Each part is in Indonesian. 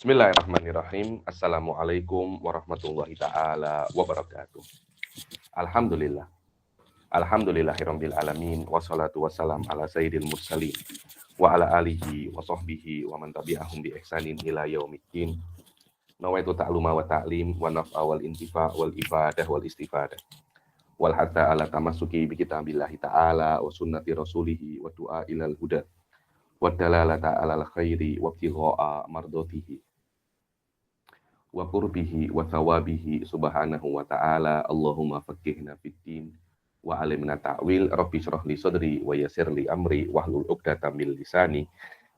Bismillahirrahmanirrahim. Assalamualaikum warahmatullahi ta'ala wabarakatuh. Alhamdulillah. Alhamdulillahirabbil alamin wassalatu wassalam ala sayyidil mursalin wa ala alihi wa sahbihi wa man tabi'ahum bi ihsanin ila yaumiddin. Nawaitu ta'luma wa ta'lim wa naf'a wal intifa wal ibadah wal istifadah. Wal hatta ala tamassuki bi kitabillahi ta'ala wa sunnati rasulihi wa du'a ilal huda. Wa dalalata ala khairi wa ibtigha'a mardatihi wa qurbihi wa thawabihi subhanahu wa ta'ala. Allahumma faqihna fid din wa alimna ta'wil. Rabbi shrah li sadri wa yassir li amri wahlul 'uqdatam min lisani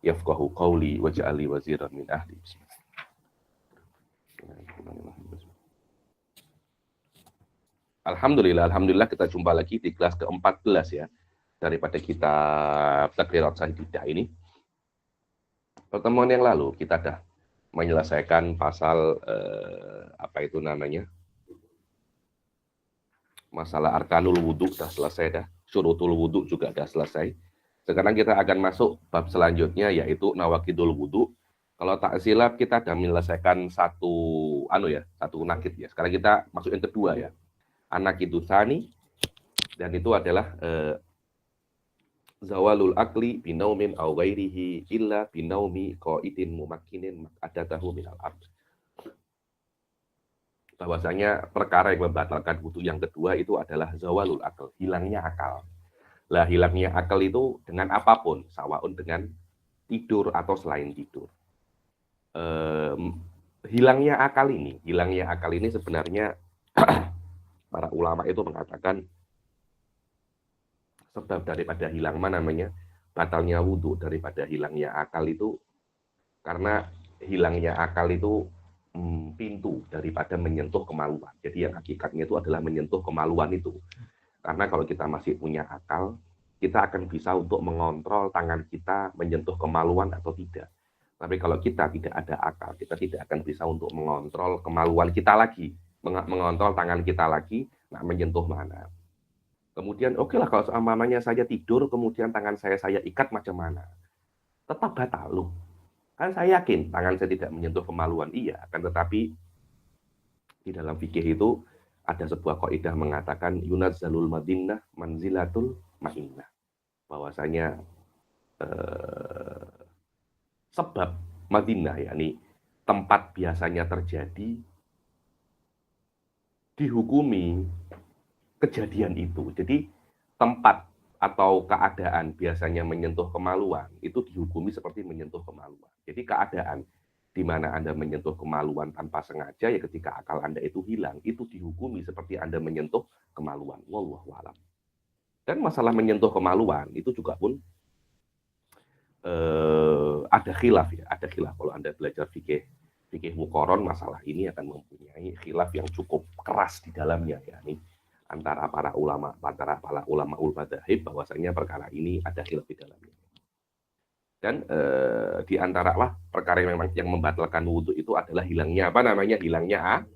yafqahu qawli waj'al li waziran min ahli. Alhamdulillah kita jumpa lagi di kelas ke-14 ya daripada kitab Taqrirat Sahididah ini. Pertemuan yang lalu kita dah menyelesaikan pasal masalah arkanul wudhu dah selesai dah, syurutul wudhu juga dah selesai. Sekarang kita akan masuk bab selanjutnya yaitu nawaqidul wudhu. Kalau tak silap kita dah menyelesaikan satu nakid ya. Sekarang kita masuk yang kedua ya. Anakidus tsani, dan itu adalah zawalul akli binaumin aw ghairihi illa binaumi qaidin mumakkinin adatahu minal ard. Bahwasanya perkara yang membatalkan wudu yang kedua itu adalah zawalul akal, hilangnya akal. Lah hilangnya akal itu dengan apapun, sawaun dengan tidur atau selain tidur. Hilangnya akal ini sebenarnya para ulama itu mengatakan sebab daripada hilang batalnya wudhu daripada hilangnya akal itu karena hilangnya akal itu pintu daripada menyentuh kemaluan. Jadi yang hakikatnya itu adalah menyentuh kemaluan itu. Karena kalau kita masih punya akal, kita akan bisa untuk mengontrol tangan kita menyentuh kemaluan atau tidak. Tapi kalau kita tidak ada akal, kita tidak akan bisa untuk mengontrol kemaluan kita lagi, mengontrol tangan kita lagi, menyentuh mana. Kemudian oke lah kalau seumpamanya saya tidur, kemudian tangan saya ikat macam mana? Tetap batal loh. Kan saya yakin tangan saya tidak menyentuh kemaluan, iya. Akan tetapi di dalam fikih itu ada sebuah kaidah mengatakan yunazzalul madinnah manzilatul ma'innah. Bahwasanya sebab Madinah yakni tempat biasanya terjadi dihukumi kejadian itu. Jadi tempat atau keadaan biasanya menyentuh kemaluan itu dihukumi seperti menyentuh kemaluan. Jadi keadaan di mana Anda menyentuh kemaluan tanpa sengaja ya ketika akal Anda itu hilang, itu dihukumi seperti Anda menyentuh kemaluan. Wallahu a'lam. Dan masalah menyentuh kemaluan itu juga pun ada khilaf ya, ada khilaf. Kalau Anda belajar fikih muqaron, masalah ini akan mempunyai khilaf yang cukup keras di dalamnya ya. Antara para ulama ul madzhab bahwasanya perkara ini ada khilaf di dalamnya. Dan di antara perkara yang memang yang membatalkan wudu itu adalah hilangnya hilangnya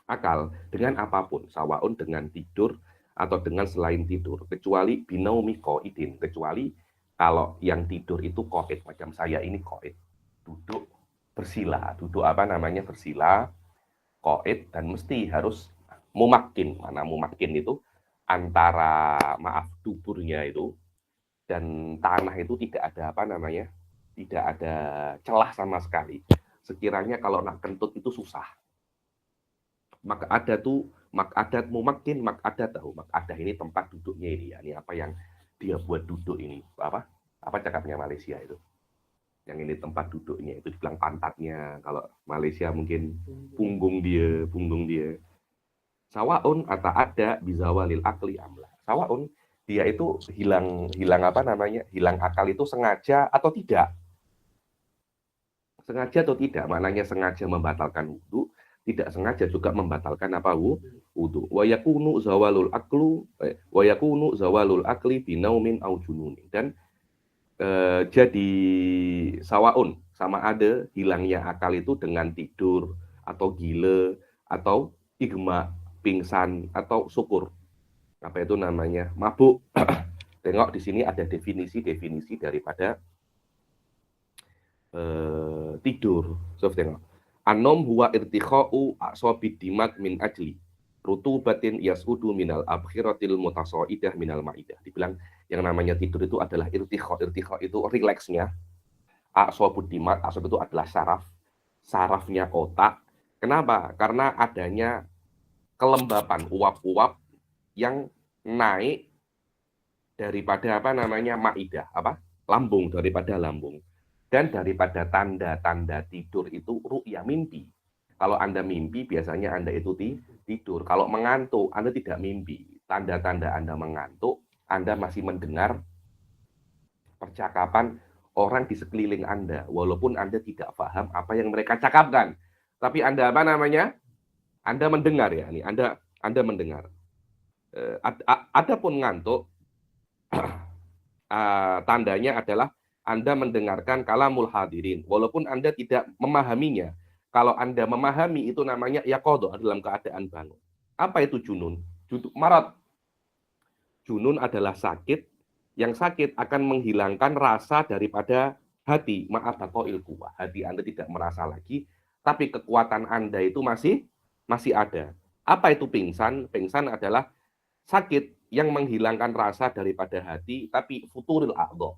akal dengan apapun, sawaun dengan tidur atau dengan selain tidur, kecuali binaumi qaidin, kecuali kalau yang tidur itu qaid macam saya ini qaid, duduk bersila, bersila qaid dan mesti harus mumakin. Mana mumakin itu antara duburnya itu dan tanah itu tidak ada tidak ada celah sama sekali. Sekiranya kalau nak kentut itu susah. Maka ada tuh makadat mumakin, makadah ini tempat duduknya ini ya. Ini apa yang dia buat duduk ini, apa cakapnya Malaysia itu. Yang ini tempat duduknya itu dibilang pantatnya. Kalau Malaysia mungkin punggung dia. Sawaun atau ada bizawalil akli amla. Sawaun dia itu hilang akal itu sengaja atau tidak. Sengaja atau tidak, maknanya sengaja membatalkan wudu, tidak sengaja juga membatalkan wudu. Wa yakunu zawalul akli binaumin au jununin. Dan jadi sawaun sama ada hilangnya akal itu dengan tidur atau gila atau igma, pingsan atau syukur. Apa itu namanya? Mabuk. Tengok di sini ada definisi daripada tidur. So, tengok. Anom huwa irtikha'u a'sobid dimat min ajli rutubatin yasudu minal abkhiratil mutasoidah minal ma'idah. Dibilang yang namanya tidur itu adalah irtikha. Irtikha itu rileksnya. A'sobud dimat, a'sob itu adalah sarafnya otak. Kenapa? Karena adanya kelembapan uap-uap yang naik daripada apa namanya ma'idah, lambung, daripada lambung. Dan daripada tanda-tanda tidur itu ru'ya, mimpi. Kalau Anda mimpi, biasanya Anda itu tidur. Kalau mengantuk, Anda tidak mimpi. Tanda-tanda Anda mengantuk, Anda masih mendengar percakapan orang di sekeliling Anda. Walaupun Anda tidak paham apa yang mereka cakapkan. Tapi Anda apa namanya? Anda mendengar ya. Nih, Anda mendengar. Adapun ngantuk, tandanya adalah Anda mendengarkan kalamul hadirin, walaupun Anda tidak memahaminya. Kalau Anda memahami, itu namanya yaqadha, dalam keadaan bangun. Apa itu junun? Marat. Junun adalah sakit, yang sakit akan menghilangkan rasa daripada hati. Ma'abaqail quwwah. Hati Anda tidak merasa lagi, tapi kekuatan Anda itu masih ada. Apa itu pingsan? Pingsan adalah sakit yang menghilangkan rasa daripada hati, tapi futuril a'dha.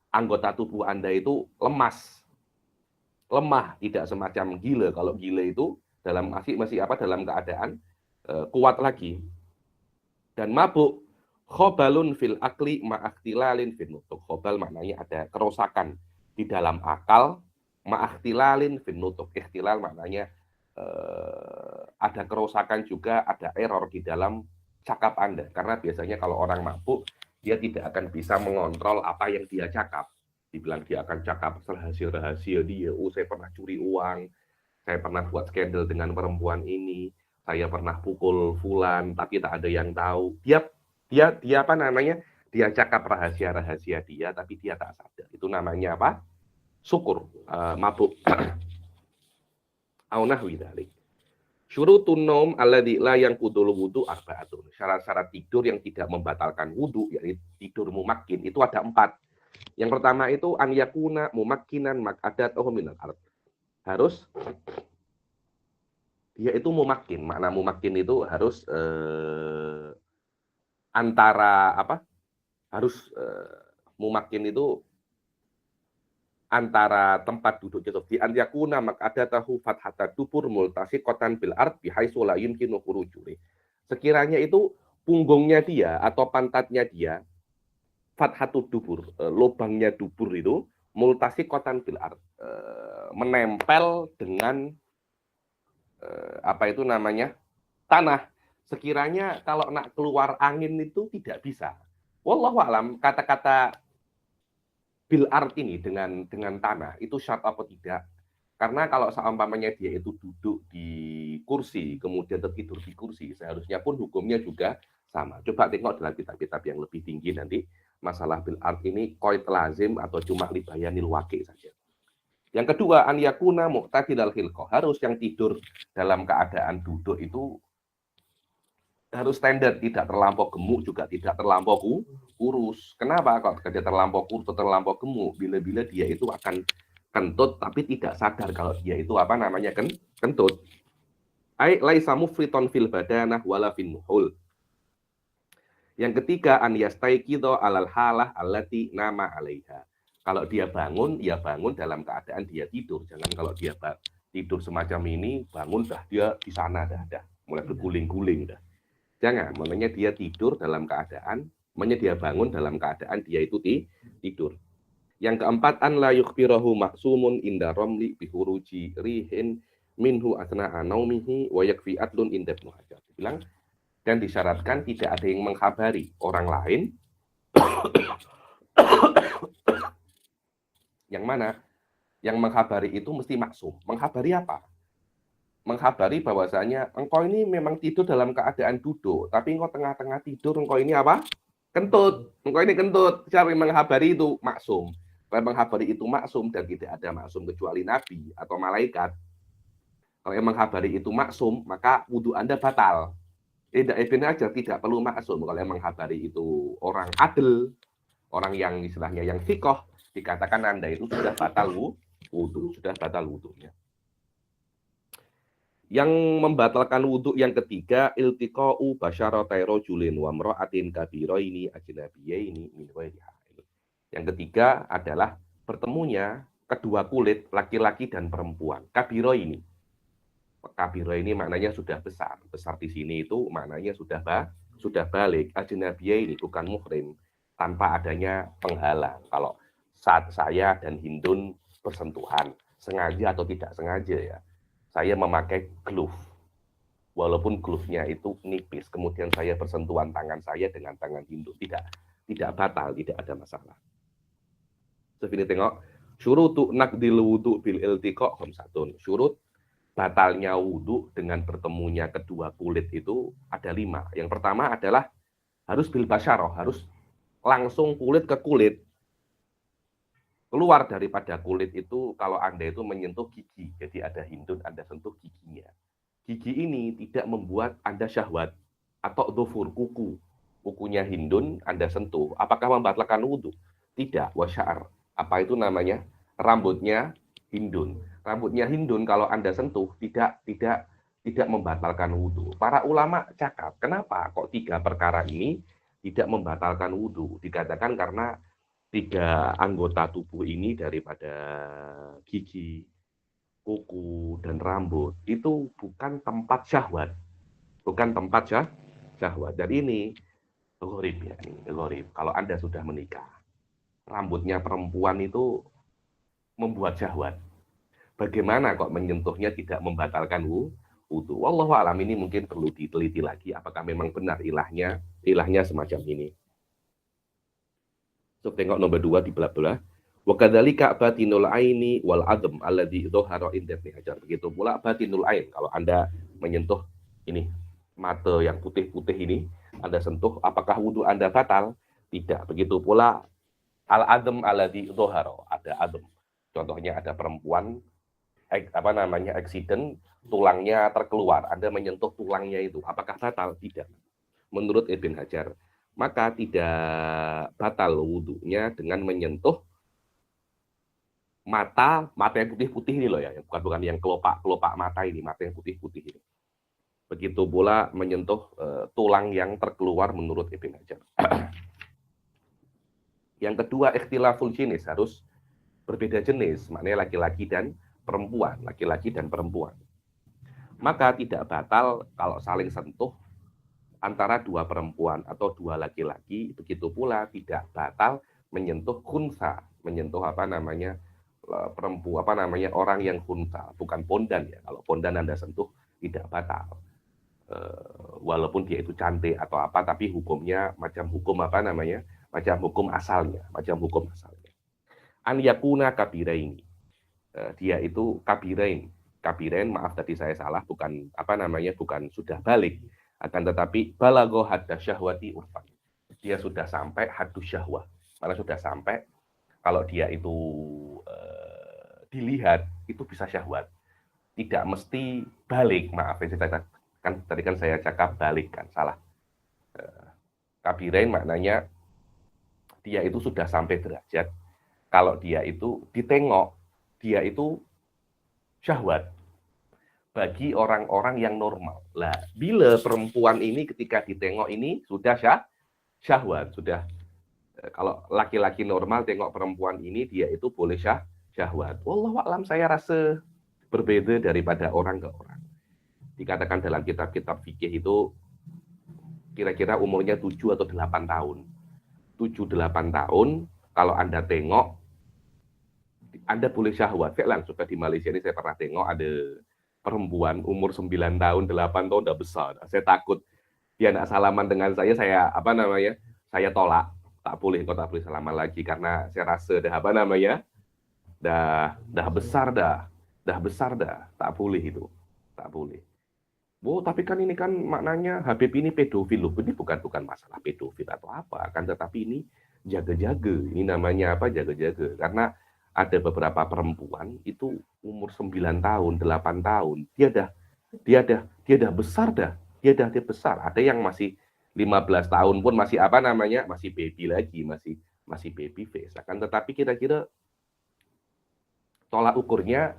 Anggota tubuh Anda itu lemah, tidak semacam gila. Kalau gila itu masih dalam keadaan kuat lagi. Dan mabuk, khobalun fil akli ma'akhtilalin fil nutuk. Khobal maknanya ada kerusakan di dalam akal, ma'akhtilalin fil nutuk. Ikhtilal maknanya ada kerusakan juga, ada error di dalam cakap Anda. Karena biasanya kalau orang mabuk, dia tidak akan bisa mengontrol apa yang dia cakap. Dibilang dia akan cakap rahasia-rahasia dia. Saya pernah curi uang, saya pernah buat skandal dengan perempuan ini, saya pernah pukul fulan, tapi tak ada yang tahu. Dia apa namanya? Dia cakap rahasia-rahasia dia, tapi dia tak sadar. Itu namanya apa? Syukur, mabuk. Au nahwi dzalik. Syurutun naum alladzi la yanqudul wudu arba'atun. Syarat-syarat tidur yang tidak membatalkan wudu, yakni tidur mumakkin, itu ada 4. Yang pertama itu an yakuna mumakkinan maq'adatahu minal ard. Harus dia itu mumakkin. Makna mumakkin itu harus antara apa? Harus mumakkin itu antara tempat duduknya. Di an yakuna maq'adatahu fathata dubur multasiqatan bil ard bihaitsu la yumkinu khurujuri. Sekiranya itu punggungnya dia atau pantatnya dia fathatu dubur, lubangnya dubur itu multasiqatan bil ard, menempel dengan apa itu namanya? Tanah. Sekiranya kalau nak keluar angin itu tidak bisa. Wallahu alam, kata-kata bil ard ini dengan tanah itu syarat apa tidak? Karena kalau seumpamanya dia itu duduk di kursi kemudian tertidur di kursi, seharusnya pun hukumnya juga sama. Coba tengok dalam kitab-kitab yang lebih tinggi nanti masalah bil ard ini qaid lazim atau cuma libayanil waqi saja. Yang kedua, an yakuna mu'tadilal khilqah, harus yang tidur dalam keadaan duduk itu harus standar, tidak terlampau gemuk juga tidak terlampau kurus. Kenapa? Kalau dia terlampau kurus atau terlampau gemuk, bila-bila dia itu akan kentut tapi tidak sadar kalau dia itu apa namanya kentut. Ai laisa mufriton fil badanah wala fin nuhul. Yang ketiga, an yastaiqidha alal halah allati nama 'alaiha. Kalau dia bangun, ya bangun dalam keadaan dia tidur. Jangan kalau dia tidur semacam ini, bangun dah dia di sana dah mulai berguling-guling dah. Jangan, maknanya dia tidur dalam keadaan, dia bangun dalam keadaan dia itu tidur. Yang keempat, an la yukhbirahu maksumun inda ramli bihuruji rihin minhu asna'a naumihi wa yakfi adlun inda Ibnu Hajar. Bilang, dan disyaratkan tidak ada yang mengkhabari orang lain. Yang mana? Yang mengkhabari itu mesti maksum. Mengkhabari apa? Mengkhabari bahwasanya engkau ini memang tidur dalam keadaan duduk, tapi engkau tengah-tengah tidur, engkau ini apa? Kentut. Engkau ini kentut. Siapa yang mengkhabari itu? Maksum. Kalau mengkhabari itu maksum, dan tidak ada maksum kecuali Nabi atau malaikat. Kalau yang mengkhabari itu maksum, maka wudhu Anda batal. Ibn Hajar tidak perlu maksum. Kalau yang mengkhabari itu orang adil, orang yang istilahnya yang fikoh, dikatakan Anda itu sudah batal wudu, sudah batal wudunya. Yang membatalkan wudhu yang ketiga, iltiqa'u basyaratai rajulin wa imra'atin kabiraini ajnabiyaini min ghairi hail. Yang ketiga adalah bertemunya kedua kulit laki-laki dan perempuan. Kabiro ini maknanya sudah besar. Besar di sini itu maknanya sudah balik. Ajnabiyaini bukan muhrim, tanpa adanya penghalang. Kalau saat saya dan Hindun bersentuhan, sengaja atau tidak sengaja ya, saya memakai glove, walaupun glove-nya itu nipis, kemudian saya bersentuhan tangan saya dengan tangan Hindu, tidak batal, tidak ada masalah. Sini tengok, syurutu naqdil wudu bil iltiqa khamsatun. Syurut batalnya wudu dengan bertemunya kedua kulit itu ada 5. Yang pertama adalah harus bil basyarah, harus langsung kulit ke kulit. Keluar daripada kulit itu kalau Anda itu menyentuh gigi. Jadi ada hindun, Anda sentuh giginya. Gigi ini tidak membuat Anda syahwat. Atau dhufur, kuku. Kukunya hindun, Anda sentuh. Apakah membatalkan wudhu? Tidak. Wasya'ar. Apa itu namanya? Rambutnya hindun. Rambutnya hindun kalau Anda sentuh tidak membatalkan wudhu. Para ulama cakap, kenapa kok 3 perkara ini tidak membatalkan wudhu? Dikatakan karena 3 anggota tubuh ini daripada gigi, kuku, dan rambut itu bukan tempat syahwat. Bukan tempat syahwat. Dan ini gharib ya, ini gharib. Kalau Anda sudah menikah, rambutnya perempuan itu membuat syahwat. Bagaimana kok menyentuhnya tidak membatalkan wudhu? Wallahu a'lam, ini mungkin perlu diteliti lagi apakah memang benar ilahnya semacam ini. So, tengok nomor 2 di belah-belah. Wa kadzalika batinul aini wal adm alladhi dhahara inda Ibnu Hajar. Begitu pula batinul ain. Kalau Anda menyentuh ini mata yang putih-putih ini, Anda sentuh, apakah wudhu Anda batal? Tidak. Begitu pula al adm alladhi dhahara. Ada adm. Contohnya ada perempuan accident, tulangnya terkeluar. Anda menyentuh tulangnya itu, apakah batal? Tidak. Menurut Ibnu Hajar, maka tidak batal wudhunya dengan menyentuh mata yang putih-putih ini loh ya, bukan yang kelopak mata ini, mata yang putih-putih ini. Begitu pula menyentuh tulang yang terkeluar menurut Ibnu Hajar. Yang kedua, ikhtilaful jenis, harus berbeda jenis, maknanya laki-laki dan perempuan. Maka tidak batal kalau saling sentuh antara 2 perempuan atau 2 laki-laki. Begitu pula tidak batal menyentuh khunsa, menyentuh perempuan, orang yang khunsa, bukan pondan ya. Kalau pondan Anda sentuh tidak batal. Walaupun dia itu cantik atau apa, tapi hukumnya macam hukum asalnya. An yakuna kabiraini. Dia itu kabirain, maaf tadi saya salah, bukan sudah balik. Akan tetapi balagho hadda syahwati urfan. Dia sudah sampai haddus syahwah. Malah sudah sampai kalau dia itu dilihat itu bisa syahwat. Tidak mesti balik. Maaf tadi kan saya cakap balik kan, salah. Kabirain maknanya dia itu sudah sampai derajat kalau dia itu ditengok, dia itu syahwat. Bagi orang-orang yang normal. Lah, bila perempuan ini ketika ditengok ini sudah syahwat, sudah kalau laki-laki normal tengok perempuan ini dia itu boleh syahwat. Wallahu a'lam, saya rasa berbeda daripada orang ke orang. Dikatakan dalam kitab-kitab fikih itu kira-kira umurnya 7 atau 8 tahun. 7-8 tahun kalau Anda tengok Anda boleh syahwat. Fi'lan sudah di Malaysia ini saya pernah tengok ada perempuan umur 9 tahun, 8 tahun udah besar. Saya takut dia nak salaman dengan saya tolak. Tak boleh salaman lagi karena saya rasa dah besar dah. Tak boleh itu. Tak boleh. Oh, tapi kan ini kan maknanya Habib ini pedofil loh. Ini bukan masalah pedofil atau apa, kan, tetapi ini jaga-jaga. Ini namanya apa? Jaga-jaga. Karena ada beberapa perempuan itu umur 9 tahun, 8 tahun, dia dah besar dah. Dia besar. Ada yang masih 15 tahun pun masih masih baby lagi, masih baby face. Akan tetapi kira-kira tolak ukurnya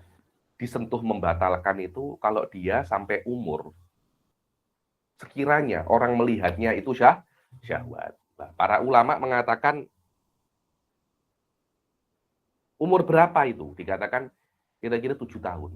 disentuh membatalkan itu kalau dia sampai umur sekiranya orang melihatnya itu syahwat. Nah, para ulama mengatakan umur berapa itu? Dikatakan kira-kira 7 tahun.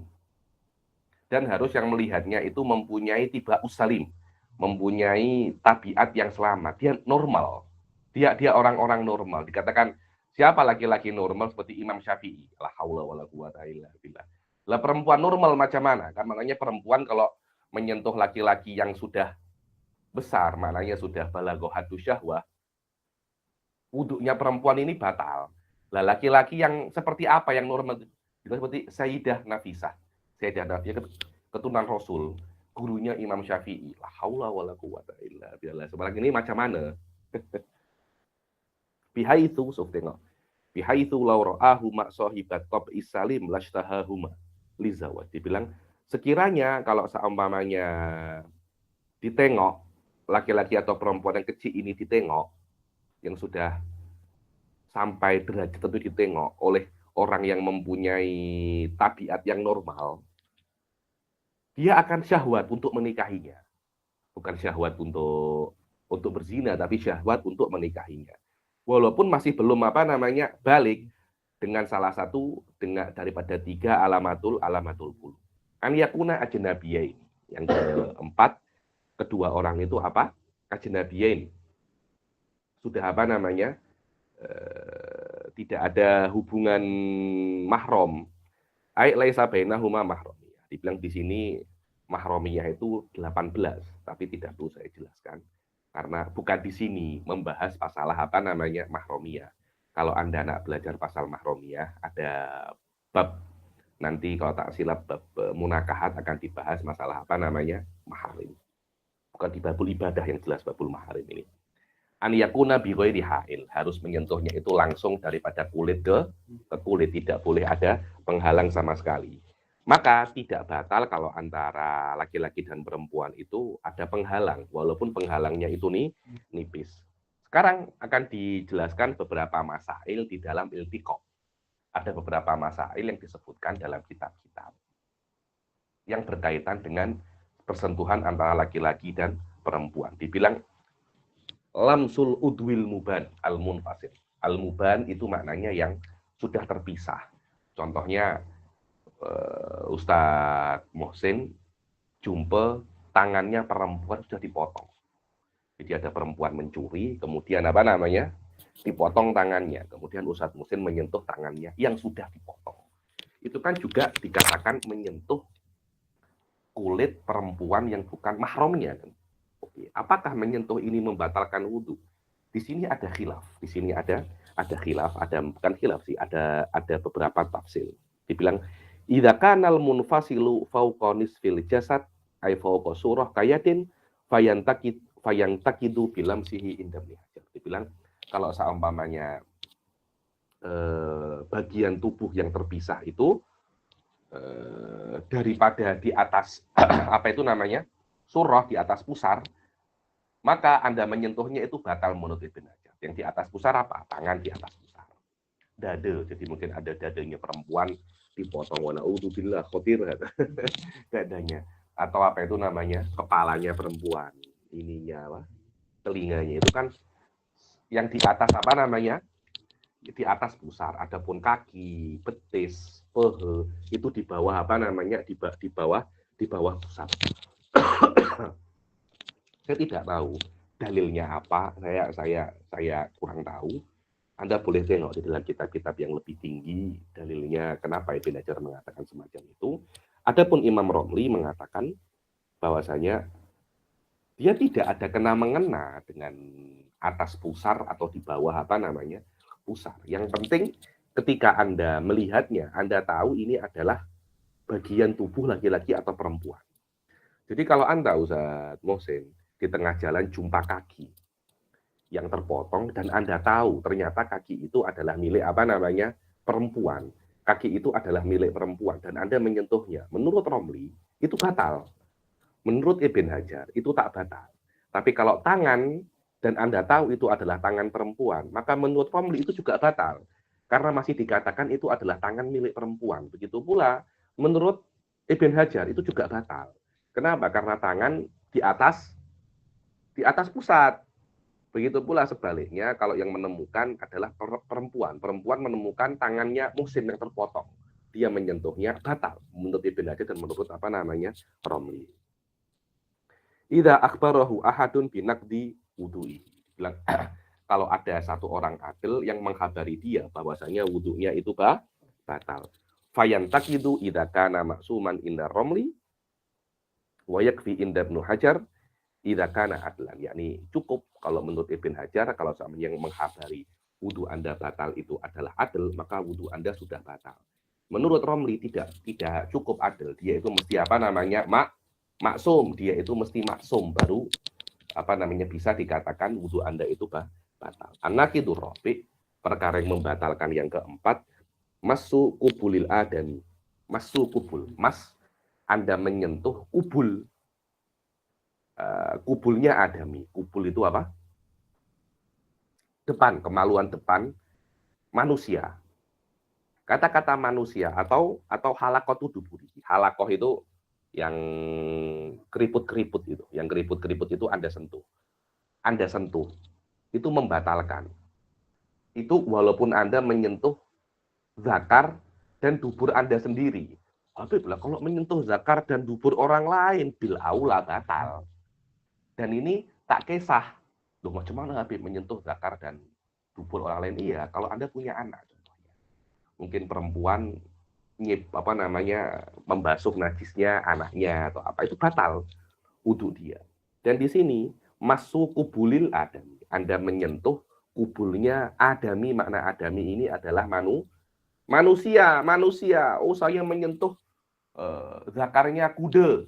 Dan harus yang melihatnya itu mempunyai tiba usalim, mempunyai tabiat yang selamat. Dia normal. Dia orang-orang normal. Dikatakan siapa laki-laki normal seperti Imam Syafi'i? La haula wala quwata illa billah. Lah perempuan normal macam mana? Kan maknanya perempuan kalau menyentuh laki-laki yang sudah besar, maknanya sudah balaghatus syahwah, wuduknya perempuan ini batal. Lah laki-laki yang seperti apa yang normal? Seperti Sayyidah Nafisah. Sayyidah Nafisah keturunan Rasul, gurunya Imam Syafi'i. La haula wala quwata illa billah. Sebenarnya ini macam mana? Bihaitsu tengok. Bihaitsu law ra'ahu ma sahibat tab isalim lashtahahuma lizawat. Dibilang sekiranya kalau seumpamanya ditengok laki-laki atau perempuan yang kecil ini ditengok yang sudah sampai derajat tertentu ditengok oleh orang yang mempunyai tabiat yang normal, dia akan syahwat untuk menikahinya. Bukan syahwat untuk berzina, tapi syahwat untuk menikahinya. Walaupun masih belum balik dengan salah satu daripada 3 alamatul qulub. An yakuna ajnabiyain. Yang keempat, kedua orang itu apa? Ajnabiyain. Sudah tidak ada hubungan mahram. Ai laisa bainahuma mahramiyah. Dibilang di sini mahramiyah itu 18, tapi tidak perlu saya jelaskan. Karena bukan di sini membahas masalah mahramiyah. Kalau Anda nak belajar pasal mahramiyah, ada bab nanti kalau tak silap bab munakahat akan dibahas masalah mahrim. Bukan di babul ibadah yang jelas babul mahrim ini. An yakuna bi ghairi ha'il, harus menyentuhnya itu langsung daripada kulit ke kulit, tidak boleh ada penghalang sama sekali. Maka tidak batal kalau antara laki-laki dan perempuan itu ada penghalang, walaupun penghalangnya itu nipis. Sekarang akan dijelaskan beberapa masail di dalam iltiqo. Ada beberapa masail yang disebutkan dalam kitab-kitab yang berkaitan dengan persentuhan antara laki-laki dan perempuan. Dibilang lamsul udwil muban al-munfasil. Al-muban itu maknanya yang sudah terpisah. Contohnya Ustadz Mohsin jumpa tangannya perempuan sudah dipotong. Jadi ada perempuan mencuri, kemudian dipotong tangannya. Kemudian Ustadz Mohsin menyentuh tangannya yang sudah dipotong. Itu kan juga dikatakan menyentuh kulit perempuan yang bukan mahramnya. Oke, apakah menyentuh ini membatalkan wudhu? Di sini ada khilaf. Di sini ada khilaf, bukan khilaf sih, ada beberapa tafsir. Dibilang idza kanal munfasilu fawqa nisfil jasad ay fawqa surah kayadin fayantakidu bilamsihi indam hajar. Dibilang kalau seumpamanya bagian tubuh yang terpisah itu daripada di atas surah, di atas pusar, maka Anda menyentuhnya itu batal menurut Ibn Hajar. Yang di atas pusar apa? Tangan di atas pusar. Dada, jadi mungkin ada dadanya perempuan dipotong, wa na'udzubillah khotir dadanya, atau kepalanya perempuan, telinganya itu kan yang di atas di atas pusar. Adapun kaki, betis, pehe itu di bawah di bawah pusar. Saya tidak tahu dalilnya apa, saya kurang tahu. Anda boleh tengok di dalam kitab-kitab yang lebih tinggi dalilnya kenapa Ibn Hajar mengatakan semacam itu. Adapun Imam Romli mengatakan bahwasanya dia tidak ada kena-mengena dengan atas pusar atau di bawah pusar. Yang penting ketika Anda melihatnya, Anda tahu ini adalah bagian tubuh laki-laki atau perempuan. Jadi kalau Anda, Ustadz Mohsin, di tengah jalan jumpa kaki yang terpotong dan Anda tahu ternyata kaki itu adalah milik perempuan. Kaki itu adalah milik perempuan dan Anda menyentuhnya. Menurut Romli itu batal. Menurut Ibn Hajar itu tak batal. Tapi kalau tangan dan Anda tahu itu adalah tangan perempuan, maka menurut Romli itu juga batal. Karena masih dikatakan itu adalah tangan milik perempuan. Begitu pula menurut Ibn Hajar itu juga batal. Kenapa? Karena tangan di atas pusat. Begitu pula sebaliknya kalau yang menemukan adalah perempuan. Perempuan menemukan tangannya muhsin yang terpotong. Dia menyentuhnya batal menurut Ibn Hajar dan menurut Romli. Idza akhbarahu ahadun binaqdi wudu'i. Bilang kalau ada satu orang adil yang menghabari dia bahwasanya wudunya itu batal. Fayantaqidu idza kana maksuman inda Romli wa yakfi inda Ibnu Hajar idza kana adlan. Yakni cukup kalau menurut Ibn Hajar kalau yang menghabari wudu Anda batal itu adalah adil, maka wudu Anda sudah batal. Menurut Romli tidak cukup adil. Dia itu mesti maksum, dia itu mesti maksum baru bisa dikatakan wudu Anda itu batal. An-naqidur rabi', perkara yang membatalkan yang keempat, masu kubulil adami. Masu kubul, Anda menyentuh kubul. Kubulnya adami. Kubul itu apa? Depan, kemaluan depan manusia. Kata-kata manusia atau halakotu duburi. Halakoh itu yang keriput-keriput itu, itu Anda sentuh, itu membatalkan. Itu walaupun Anda menyentuh zakar dan dubur Anda sendiri. Habib lah, kalau menyentuh zakar dan dubur orang lain, bil aula batal. Dan ini tak kisah. Loh, macam mana Habib menyentuh zakar dan dubur orang lain? Iya, kalau Anda punya anak, contohnya. Mungkin perempuan membasuh najisnya anaknya atau apa, itu batal wudu dia. Dan di sini masuk kubulil adami, Anda menyentuh kubulnya adami. Makna adami ini adalah manusia. Oh, saya menyentuh zakarnya kuda,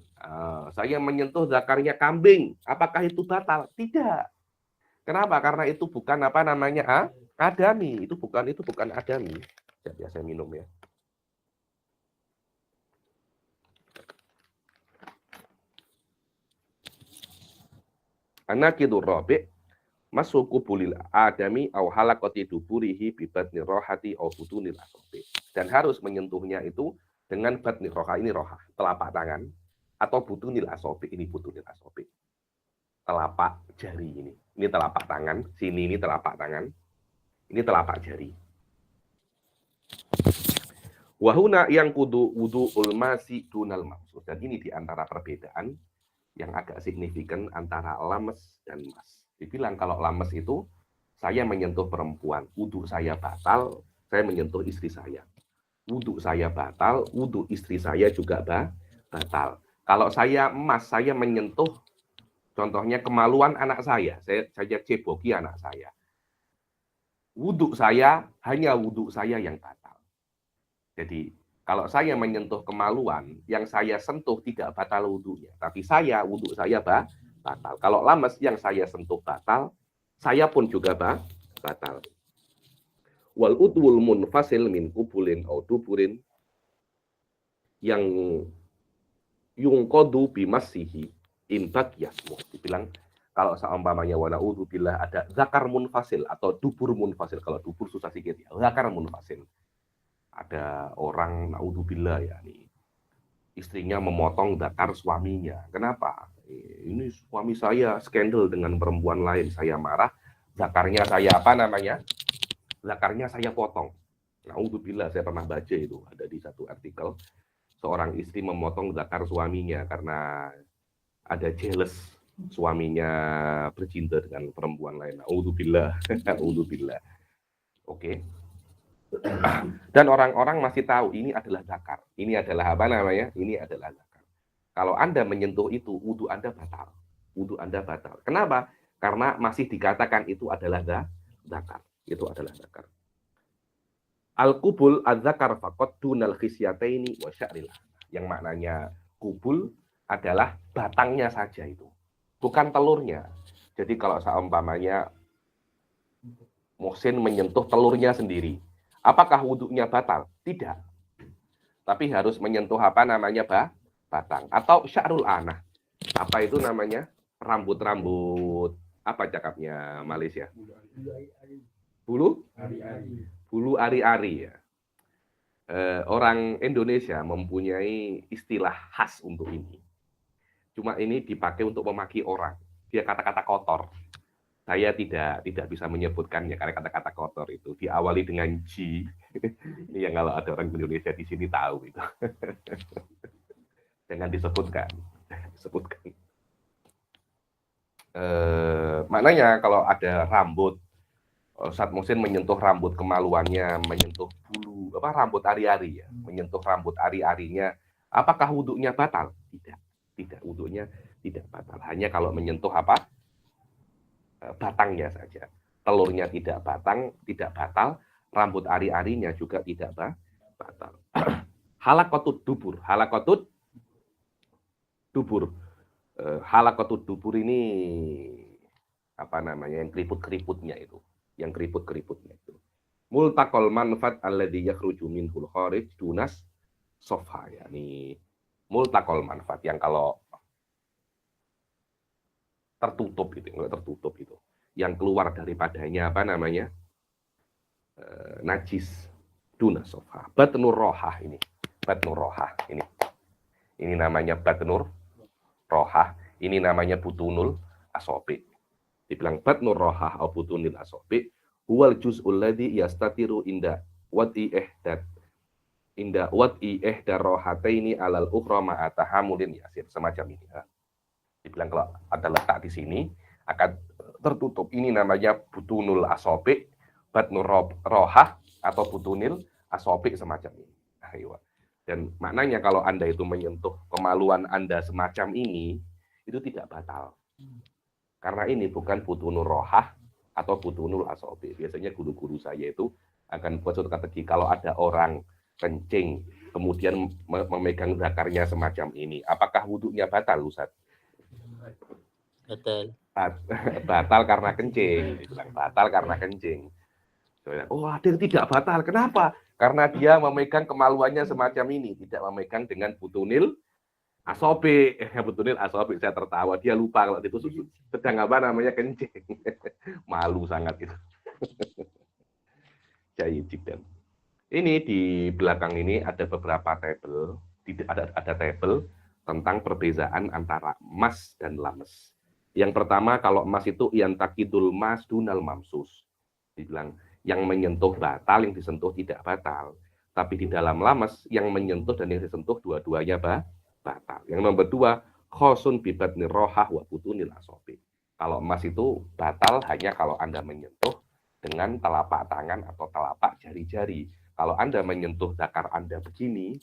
saya menyentuh zakarnya kambing, apakah itu batal? Tidak. Kenapa? Karena itu bukan adami. Itu bukan adami. Ya, saya minum ya. An-naqidur rabi' masuk kubulil adami au halaqati duburihi bi batni rohati au butunil asabi. Dan harus menyentuhnya itu dengan batni roha, ini roha, telapak tangan, atau butunil asabi, ini butunil asabi. Telapak jari ini. Ini telapak tangan, sini ini telapak tangan. Ini telapak jari. Wahuna yang kudu wudu ulmasi dunal maksud. Dan ini diantara perbedaan yang agak signifikan antara lames dan mas. Dibilang kalau lames itu saya menyentuh perempuan, wudu saya batal, saya menyentuh istri saya. Wudu saya batal, wudu istri saya juga batal. Kalau saya emas, saya menyentuh contohnya kemaluan anak saya ceboki anak saya. Wudu saya hanya wudu saya yang batal. Jadi kalau saya menyentuh kemaluan, yang saya sentuh tidak batal wudunya, tapi wudu saya batal. Kalau lames yang saya sentuh batal, saya pun juga batal. Wal udwul munfasil min kubulin au duburin yang yungkodu bimasihi imbak yasmu. Dibilang kalau seumpamanya wala udzubillah ada zakar munfasil atau dubur munfasil. Kalau dubur susah sedikit ya, zakar munfasil. Ada orang naudzubillah ya, istrinya memotong zakar suaminya. Kenapa? Ini suami saya skandal dengan perempuan lain, saya marah, zakarnya saya zakarnya saya potong. Naudzubillah, saya pernah baca itu, ada di satu artikel, seorang istri memotong zakar suaminya karena ada jealous suaminya bercinta dengan perempuan lain. Naudzubillah, naudzubillah. Oke. Dan orang-orang masih tahu ini adalah zakar. Ini adalah Ini adalah zakar. Kalau Anda menyentuh itu, wudu Anda batal. Wudu Anda batal. Kenapa? Karena masih dikatakan itu adalah zakar. Itu adalah zakar. Al-kubul az-zakar faqad dunal khisyataini wa sya'ril. Yang maknanya kubul adalah batangnya saja itu. Bukan telurnya. Jadi kalau seumpamanya Muhsin menyentuh telurnya sendiri, apakah wudhunya batal? Tidak. Tapi harus menyentuh batang. Atau sya'rul anah. Apa itu namanya? Rambut-rambut Apa cakapnya Malaysia? Bulu? Bulu ari-ari ya. Orang Indonesia mempunyai istilah khas untuk ini. Cuma ini dipakai untuk memaki orang. Dia kata-kata kotor. Saya tidak bisa menyebutkannya karena kata-kata kotor itu diawali dengan G. Ini yang kalau ada orang Indonesia di sini tahu itu. Jangan disebutkan. Maknanya kalau ada rambut, Ustadz Muhsin menyentuh rambut kemaluannya, menyentuh bulu rambut ari-ari ya, menyentuh rambut ari-arinya, apakah wudhunya batal? Tidak, wudhunya tidak batal. Hanya kalau menyentuh batangnya saja. Telurnya tidak batal, rambut ari-arinya juga tidak batal. Halakotut dubur. Halakotut dubur ini yang keriput-keriputnya itu. Multaqal manfat alladhi yakhruju minhul kharij dunas sofha, yakni multaqal manfat yang kalau tertutup itu, yang keluar daripadanya najis dunas sofha. Batnur rohah ini. Ini namanya batnur rohah, ini namanya butunul asobi. Dibilang batnur rohah atau butunil asobi, huwal juz'ul ladzi yastatiru inda wad'i ihdar rohataini alal ukhra ma'a tahamulin yasir, semacam ini. Dibilang kalau ada letak di sini akan tertutup. Ini namanya butunul asobi, batnur rohah atau butunil asobi semacam ini. Dan maknanya kalau Anda itu menyentuh kemaluan Anda semacam ini, itu tidak batal. Karena ini bukan butunul rohah atau butunul asobi. Biasanya guru-guru saya itu akan buat suatu strategi. Kalau ada orang kencing, kemudian memegang zakarnya semacam ini, apakah wudhunya batal, Ustaz? Batal karena kencing. Batal karena kencing. Oh, ada yang tidak batal. Kenapa? Karena dia memegang kemaluannya semacam ini, tidak memegang dengan butunil asobi. Butunil asobi, saya tertawa. Dia lupa kalau itu sedang kencing. Malu sangat itu. Jadi ini di belakang ini ada beberapa tabel, ada tabel tentang perbedaan antara mas dan lames. Yang pertama, kalau mas itu yantakidul mas dunal mamsus. Dibilang yang menyentuh batal, yang disentuh tidak batal. Tapi di dalam lames, yang menyentuh dan yang disentuh dua-duanya batal. Yang nomor 2, khosun bibatni rohah wa butunil asobi. Kalau emas itu batal hanya kalau Anda menyentuh dengan telapak tangan atau telapak jari-jari. Kalau Anda menyentuh zakar Anda begini,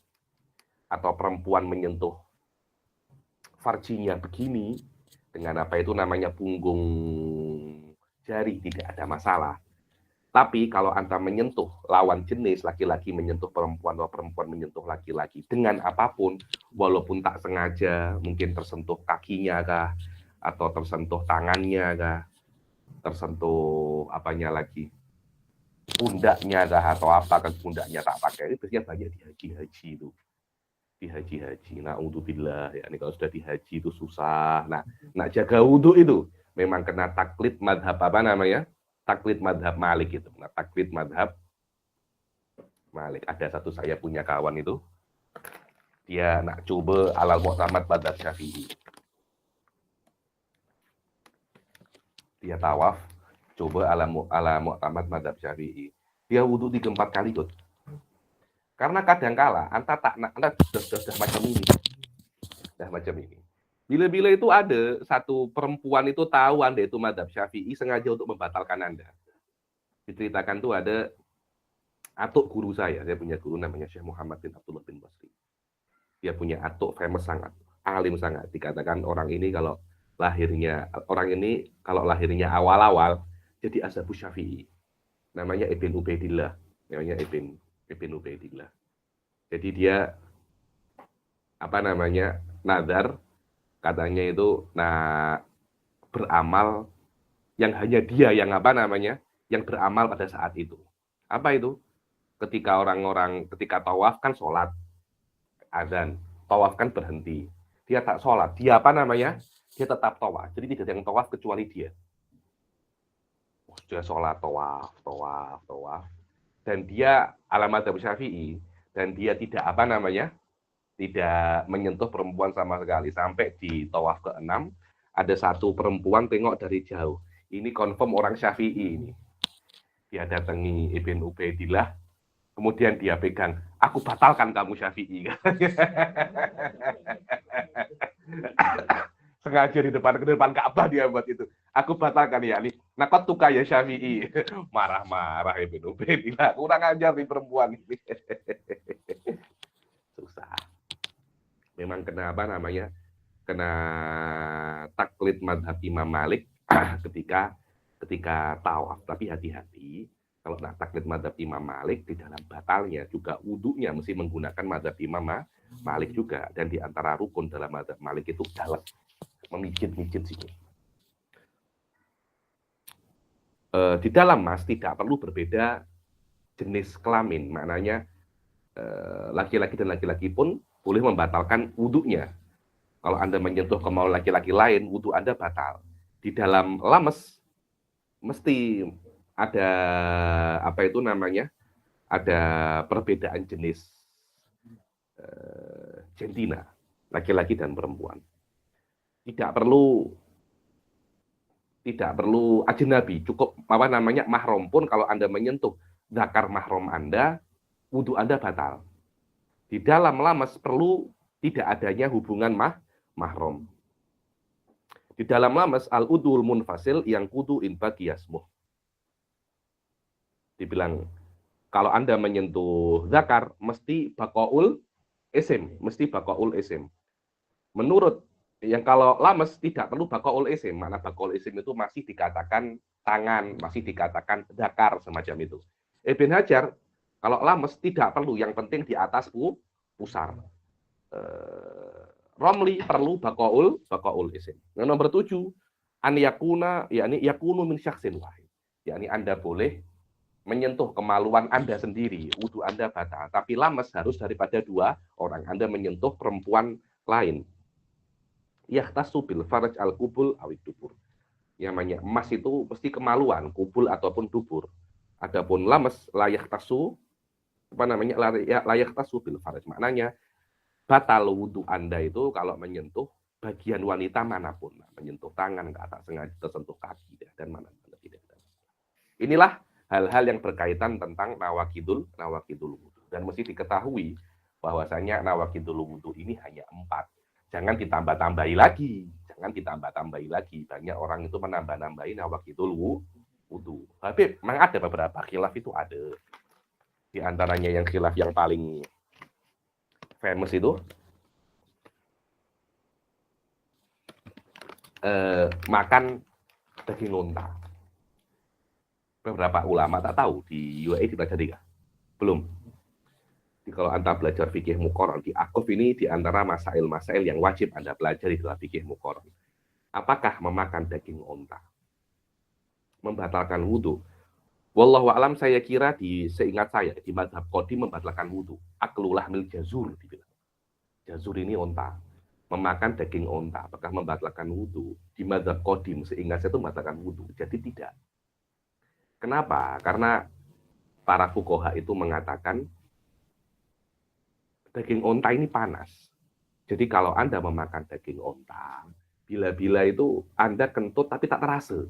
atau perempuan menyentuh farjinya begini, dengan itu namanya punggung jari, tidak ada masalah. Tapi kalau Anda menyentuh lawan jenis, laki-laki menyentuh perempuan atau perempuan menyentuh laki-laki dengan apapun, walaupun tak sengaja, mungkin tersentuh kakinya kah, atau tersentuh tangannya kah, tersentuh pundaknya kah, atau apa kan pundaknya tak pakai, itu biasanya banyak di haji-haji itu. Di haji-haji, na'udzubillah, ya, ini kalau sudah di haji itu susah. Nah jaga wudhu itu memang kena taklid madhab taklid madhab Malik itu. Nah, taklid madhab Malik. Ada satu saya punya kawan itu, dia nak coba alal mu'tamad madhab Syafi'i. Dia tawaf, coba ala mu'tamad madhab Syafi'i. Dia wudhu 3-4 kali tuh. Karena kadangkala anta sudah macam ini. Bila-bila itu ada satu perempuan itu tahu Anda itu madhab Syafi'i, sengaja untuk membatalkan Anda. Diceritakan tuh ada atuk guru saya punya guru namanya Syekh Muhammad bin Abdullah bin Basri. Dia punya atuk famous sangat, alim sangat. Dikatakan orang ini kalau lahirnya awal-awal jadi Ashabus Syafi'i. Namanya Ibn Ubaidillah. Jadi dia nazar, katanya itu beramal yang hanya dia yang beramal pada saat itu. Apa itu? Ketika ketika tawaf kan sholat, azan, tawaf kan berhenti. Dia tak sholat, dia dia tetap tawaf. Jadi tidak ada yang tawaf kecuali dia. Sudah sholat tawaf, dan dia alamat Abu Syafi'i, dan dia tidak tidak menyentuh perempuan sama sekali sampai di tawaf ke-6 ada satu perempuan tengok dari jauh. Ini confirm orang Syafi'i ini. Dia datangi Ibn Ubaidillah, kemudian dia pegang, aku batalkan kamu Syafi'i. Sengaja di depan Ka'bah dia buat itu. Aku batalkan ya, nih. Nakot tuka ya Syafi'i. Marah-marah Ibn Ubaidillah. Kurang ajar nih perempuan ini. Susah. Memang kenapa namanya? Kena taklid madhab Imam Malik ketika tawaf. Tapi hati-hati, kalau nak taklid madhab Imam Malik, di dalam batalnya juga wudhunya mesti menggunakan madhab Imam Malik juga. Dan di antara rukun dalam madhab Malik itu dalam memijit-mijit sini. Di dalam mas tidak perlu berbeda jenis kelamin, maknanya laki-laki dan laki-laki pun boleh membatalkan wudhunya. Kalau Anda menyentuh kemauan laki-laki lain, wudhu Anda batal. Di dalam lames mesti ada apa itu namanya? Ada perbedaan jenis jantina, laki-laki dan perempuan. Tidak perlu ajnabi, cukup apa namanya mahram pun kalau Anda menyentuh zakar mahram Anda, wudhu Anda batal. Di dalam lames perlu tidak adanya hubungan mahram. Di dalam lames al-udul munfasil yang kudu in bagiyasmuh. Dibilang kalau Anda menyentuh zakar mesti baqaul isim, Menurut yang kalau lames tidak perlu baqaul isim, makna baqaul isim itu masih dikatakan tangan, masih dikatakan zakar semacam itu. Ibn Hajar kalau lames tidak perlu, yang penting di atas pusar. Romli perlu baqaul isim. Yang nomor 7, an yakuna yakni yakunu min syakhsin wahid. Yakni Anda boleh menyentuh kemaluan Anda sendiri, wudhu Anda batal, tapi lames harus daripada 2 orang. Anda menyentuh perempuan lain. Yahtasu bil faraj al kubul awid dubur. Namanya emas itu mesti kemaluan, kubul ataupun dubur. Adapun lames layak tasu layak tasu bil faraj, maknanya batal wudhu Anda itu kalau menyentuh bagian wanita manapun, menyentuh tangan ke atas sengaja tersentuh kaki dan mana tidak. Inilah hal-hal yang berkaitan tentang nawakidul wudhu, dan mesti diketahui bahwasanya nawakidul wudhu ini hanya 4. Jangan ditambah-tambahi lagi. Banyak orang itu menambah-nambahi nawakidul wudhu. Tapi memang ada beberapa khilaf itu ada. Di antaranya yang khilaf yang paling famous itu makan daging unta. Beberapa ulama tak tahu di UAE dipelajari nggak? Belum. Kalau Anda belajar fikih muqarrar di Akuf ini, di antara masail-masail yang wajib Anda pelajari dalam fikih muqarrar. Apakah memakan daging unta membatalkan wudhu? Wallahu a'lam, saya kira seingat saya di mazhab qadim membatalkan wudhu. Aklul lahmil jazur dibilang. Jazur ini unta. Memakan daging unta apakah membatalkan wudhu? Di mazhab qadim seingat saya itu membatalkan wudhu. Jadi tidak. Kenapa? Karena para fuqaha itu mengatakan daging onta ini panas. Jadi kalau Anda memakan daging onta, bila-bila itu Anda kentut tapi tak terasa.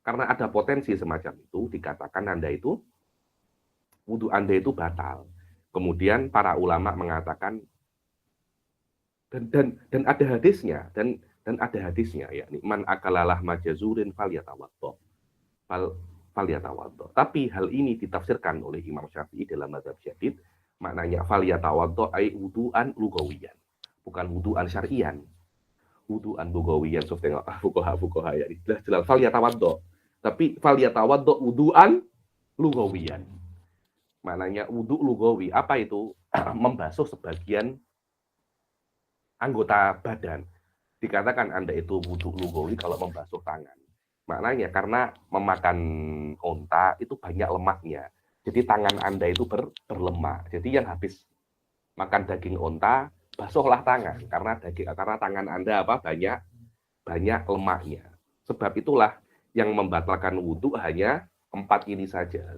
Karena ada potensi semacam itu, dikatakan Anda itu, wudhu Anda itu batal. Kemudian para ulama mengatakan, dan ada hadisnya, dan ada hadisnya, yakni man akalalah majazurin falyatawaddo. Tapi hal ini ditafsirkan oleh Imam Syafi'i dalam mazhab syadid, maknanya falyatawaddo ai wudu'an lugawiyan, bukan wudu'an syar'iyan. Wudu'an lugawiyan soft tengok fuqaha ya jelas falyatawaddo, tapi falyatawaddo wudu'an lugawiyan. Maknanya wudu lugawi apa itu? Membasuh sebagian anggota badan. Dikatakan Anda itu wudu lugawi kalau membasuh tangan. Maknanya karena memakan unta itu banyak lemaknya. Jadi tangan Anda itu berlemak. Jadi yang habis makan daging unta, basuhlah tangan karena tangan Anda banyak lemaknya. Sebab itulah yang membatalkan wudhu hanya 4 ini saja.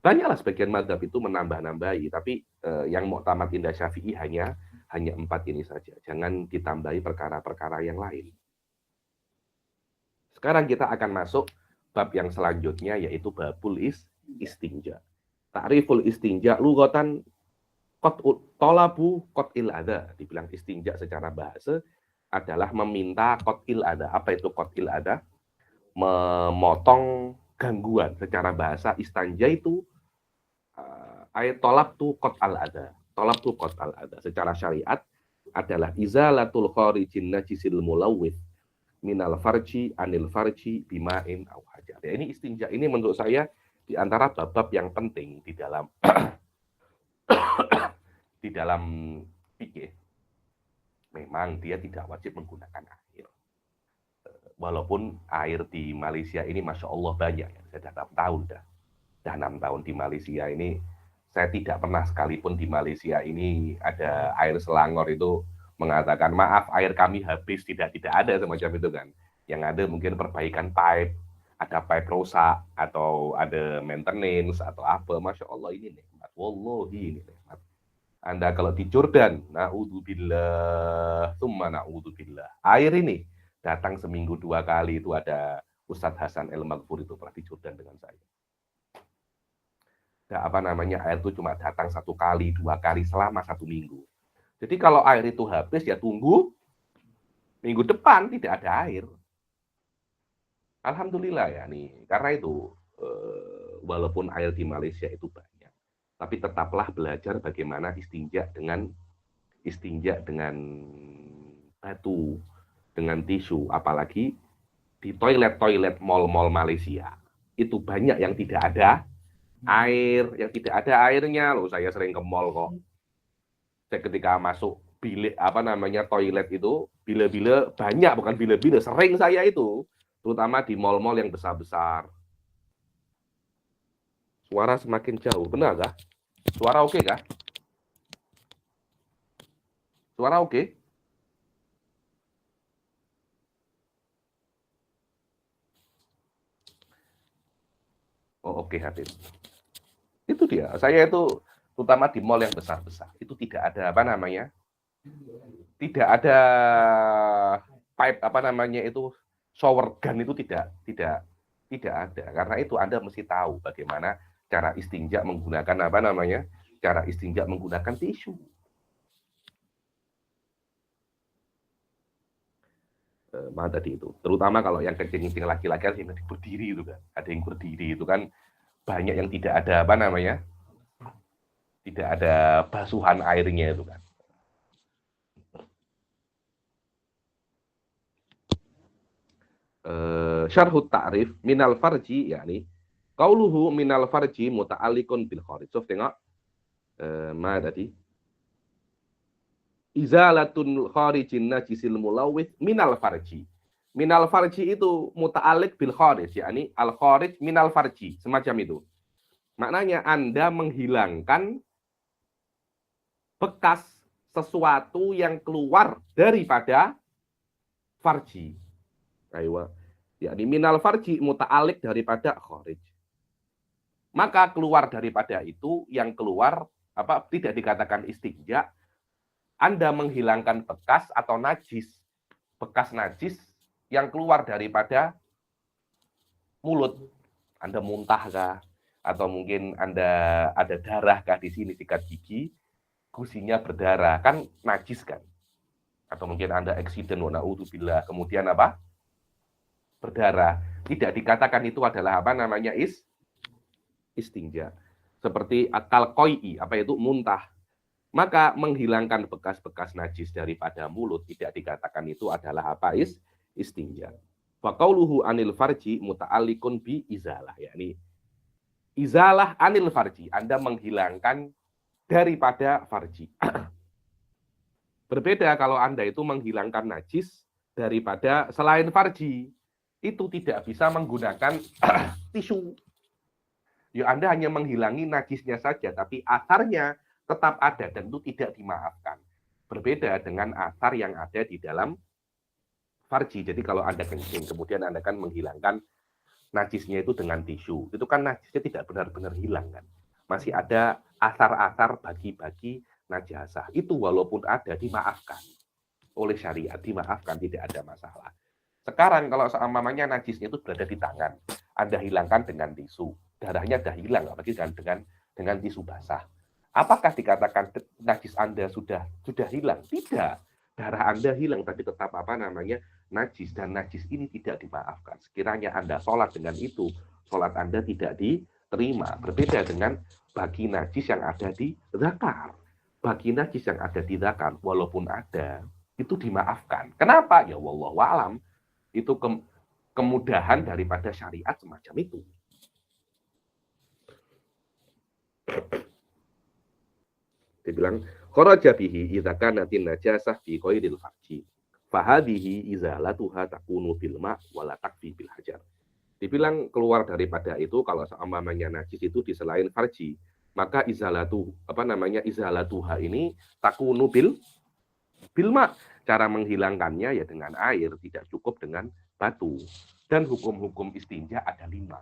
Banyaklah sebagian mazhab itu menambah-nambahi, tapi yang muktamad indah Syafi'i hanya 4 ini saja. Jangan ditambahi perkara-perkara yang lain. Sekarang kita akan masuk bab yang selanjutnya, yaitu babul istinja. Ta'riful istinja lughatan tolabu qat'il adha. Dibilang istinja secara bahasa adalah meminta qat'il adha. Apa itu qat'il adha? Memotong gangguan. Secara bahasa istanja itu ayat tolab tu qat'al adha. Tolab tu qat'al adha. Secara syariat adalah izalatul kharijin najisil mulawwith minal farji anil farji bima'in au hajar. Ya, ini istinja ini menurut saya di antara bab-bab yang penting di dalam di dalam fikih. Memang dia tidak wajib menggunakan air. Walaupun air di Malaysia ini Masya Allah banyak. Saya sudah 6 tahun dah. Sudah 6 tahun di Malaysia ini. Saya tidak pernah sekalipun di Malaysia ini ada air selangor itu mengatakan maaf air kami habis. Tidak ada semacam itu kan. Yang ada mungkin perbaikan pipe, ada pipe rusak, atau ada maintenance, atau apa. Masya Allah ini nikmat. Wallahi ini nikmat. Anda kalau di Jordan, na'udzubillah, summa na'udzubillah. Air ini datang seminggu 2 kali, itu ada Ustadz Hasan El-Maghfur itu pernah di Jordan dengan saya. Nah, air itu cuma datang 1 kali, 2 kali selama 1 minggu. Jadi kalau air itu habis, ya tunggu minggu depan tidak ada air. Alhamdulillah ya nih, karena itu walaupun air di Malaysia itu banyak, tapi tetaplah belajar bagaimana istinja dengan batu, dengan tisu, apalagi di toilet mall-mall Malaysia itu banyak yang tidak ada air, yang tidak ada airnya loh. Saya sering ke mall kok. Saya ketika masuk bilik toilet itu bila-bila banyak, bukan bila-bila, sering saya itu, terutama di mall-mall yang besar-besar. Suara semakin jauh, benar kah? Suara oke kah? Suara oke? Oh oke, Habib. Itu dia. Saya itu terutama di mall yang besar-besar itu tidak ada tidak ada pipe itu shower gun itu tidak ada. Karena itu Anda mesti tahu bagaimana cara istinja menggunakan cara istinja menggunakan tisu. Mana tadi itu, terutama kalau yang kencing-kencing laki-laki yang berdiri itu kan, ada yang berdiri itu kan banyak yang tidak ada tidak ada basuhan airnya itu kan. Syarhut ta'rif minal farji, yakni qauluhu minal farji muta'alliqun bil kharij. So, tengok mana tadi? Izalatun kharijin najisil mulawwith minal farji. Minal farji itu muta'alliq bil kharij, yakni al kharij minal farji, semacam itu. Maknanya Anda menghilangkan bekas sesuatu yang keluar daripada farji. Aywa. Yakni minal farji muta'alliq daripada kharij. Maka keluar daripada itu, yang keluar tidak dikatakan istinja. Anda menghilangkan bekas atau bekas najis yang keluar daripada mulut. Anda muntah kah? Atau mungkin Anda ada darah kah di sini, sikat gigi, gusinya berdarah, kan najis kan? Atau mungkin Anda eksiden, na'udzubillah, kemudian berdarah. Tidak dikatakan itu adalah istinja. Seperti akal koi, itu muntah. Maka menghilangkan bekas-bekas najis daripada mulut tidak dikatakan itu adalah istinja. Wa qauluhu anil farji muta'alliqun bi izalah, yakni izalah anil farji, Anda menghilangkan daripada farji. Berbeda kalau Anda itu menghilangkan najis daripada selain farji, itu tidak bisa menggunakan tisu. Ya, Anda hanya menghilangi najisnya saja, tapi asarnya tetap ada dan itu tidak dimaafkan. Berbeda dengan asar yang ada di dalam farji. Jadi kalau Anda kencing, kemudian Anda kan menghilangkan najisnya itu dengan tisu, itu kan najisnya tidak benar-benar hilang kan. Masih ada asar-asar bagi-bagi najasah. Itu walaupun ada dimaafkan oleh syariat, dimaafkan, tidak ada masalah. Sekarang kalau seumpamanya najisnya itu berada di tangan, Anda hilangkan dengan tisu, darahnya sudah hilang, apalagi dengan tisu basah. Apakah dikatakan najis Anda sudah hilang? Tidak. Darah Anda hilang, tapi tetap najis, dan najis ini tidak dimaafkan. Sekiranya Anda sholat dengan itu, sholat Anda tidak diterima. Berbeda dengan bagi najis yang ada di zakar. Bagi najis yang ada di zakar, walaupun ada, itu dimaafkan. Kenapa? Ya wallahu a'lam. Itu kemudahan daripada syariat semacam itu. Dibilang kharaja bihi idza kanatin najasah fi ghairil farji. Fahadihi izalatuha takunu bil ma' wala takfi bil hajar. Dibilang keluar daripada itu kalau seumpamanya najis itu di selain farji, maka izalatuha ini takunu bil ma'. Cara menghilangkannya ya dengan air, tidak cukup dengan batu. Dan hukum-hukum istinja ada 5.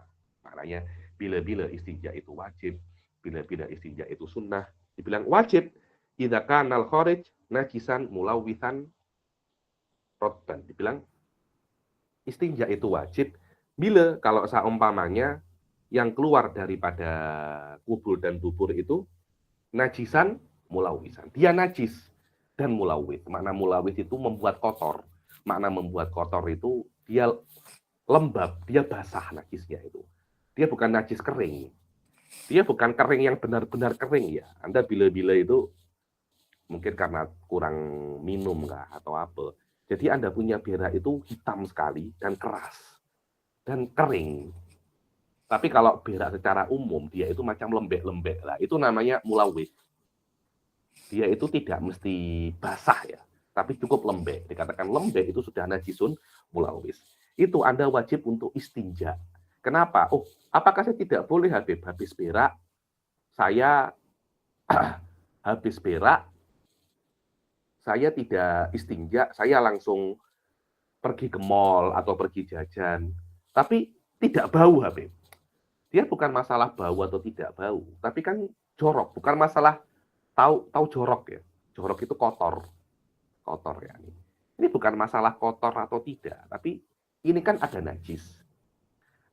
Maknanya bila-bila istinja itu wajib, bila-bila istinja itu sunnah. Dibilang wajib idza kanal kharij najisan mulawithan rotban. Dibilang istinja itu wajib bila kalau seumpamanya yang keluar daripada kubur dan dubur itu najisan mulawisan. Dia najis dan mulawit. Makna mulawit itu membuat kotor. Makna membuat kotor itu dia lembab, dia basah najisnya itu. Dia bukan najis kering. Dia bukan kering yang benar-benar kering ya. Anda bila-bila itu mungkin karena kurang minum kah atau apa. Jadi Anda punya berak itu hitam sekali dan keras dan kering. Tapi kalau berak secara umum dia itu macam lembek-lembek lah. Itu namanya mulawit. Dia itu tidak mesti basah ya, tapi cukup lembek. Dikatakan lembek itu sudah najisun mulawis. Itu Anda wajib untuk istinja. Kenapa? Oh, apakah saya tidak boleh habis berak? Saya habis berak, saya tidak istinja, saya langsung pergi ke mall atau pergi jajan. Tapi tidak bau Habib. Dia bukan masalah bau atau tidak bau, tapi kan jorok, bukan masalah tahu jorok ya. Jorok itu kotor ya. Ini bukan masalah kotor atau tidak, tapi ini kan ada najis.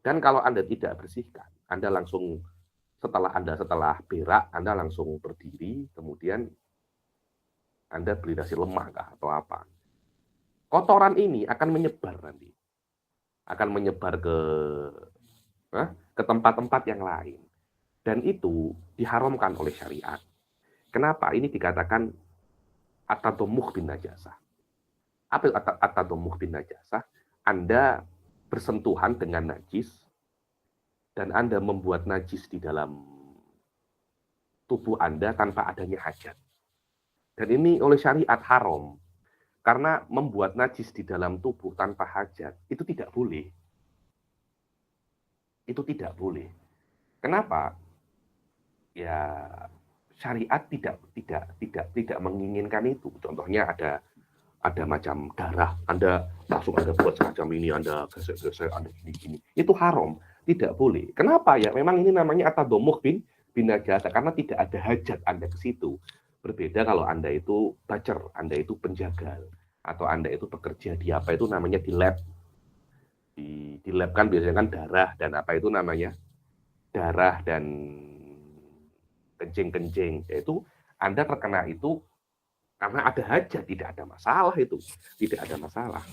Dan kalau Anda tidak bersihkan, Anda langsung setelah berak, Anda langsung berdiri, kemudian Anda beli nasi lemak kah atau apa. Kotoran ini akan menyebar nanti. Akan menyebar ke tempat-tempat yang lain. Dan itu diharamkan oleh syariat. Kenapa? Ini dikatakan at-tadammukh bin najasah. Apa at-tadammukh bin najasah? Anda bersentuhan dengan najis dan Anda membuat najis di dalam tubuh Anda tanpa adanya hajat. Dan ini oleh syariat haram. Karena membuat najis di dalam tubuh tanpa hajat itu tidak boleh. Itu tidak boleh. Kenapa? Ya syariat tidak menginginkan itu. Contohnya ada macam darah, Anda langsung Anda buat semacam ini, Anda gesek-gesek, Anda gini. Itu haram, tidak boleh. Kenapa ya? Memang ini namanya at-tadammukh bin najasah karena tidak ada hajat Anda ke situ. Berbeda kalau Anda itu bacer, Anda itu penjagal, atau Anda itu bekerja di apa itu namanya di lab. Di lab kan biasanya kan darah dan apa itu namanya? Darah dan kencing-kencing. Yaitu Anda terkena itu karena ada hajat, tidak ada masalah itu. Tidak ada masalah.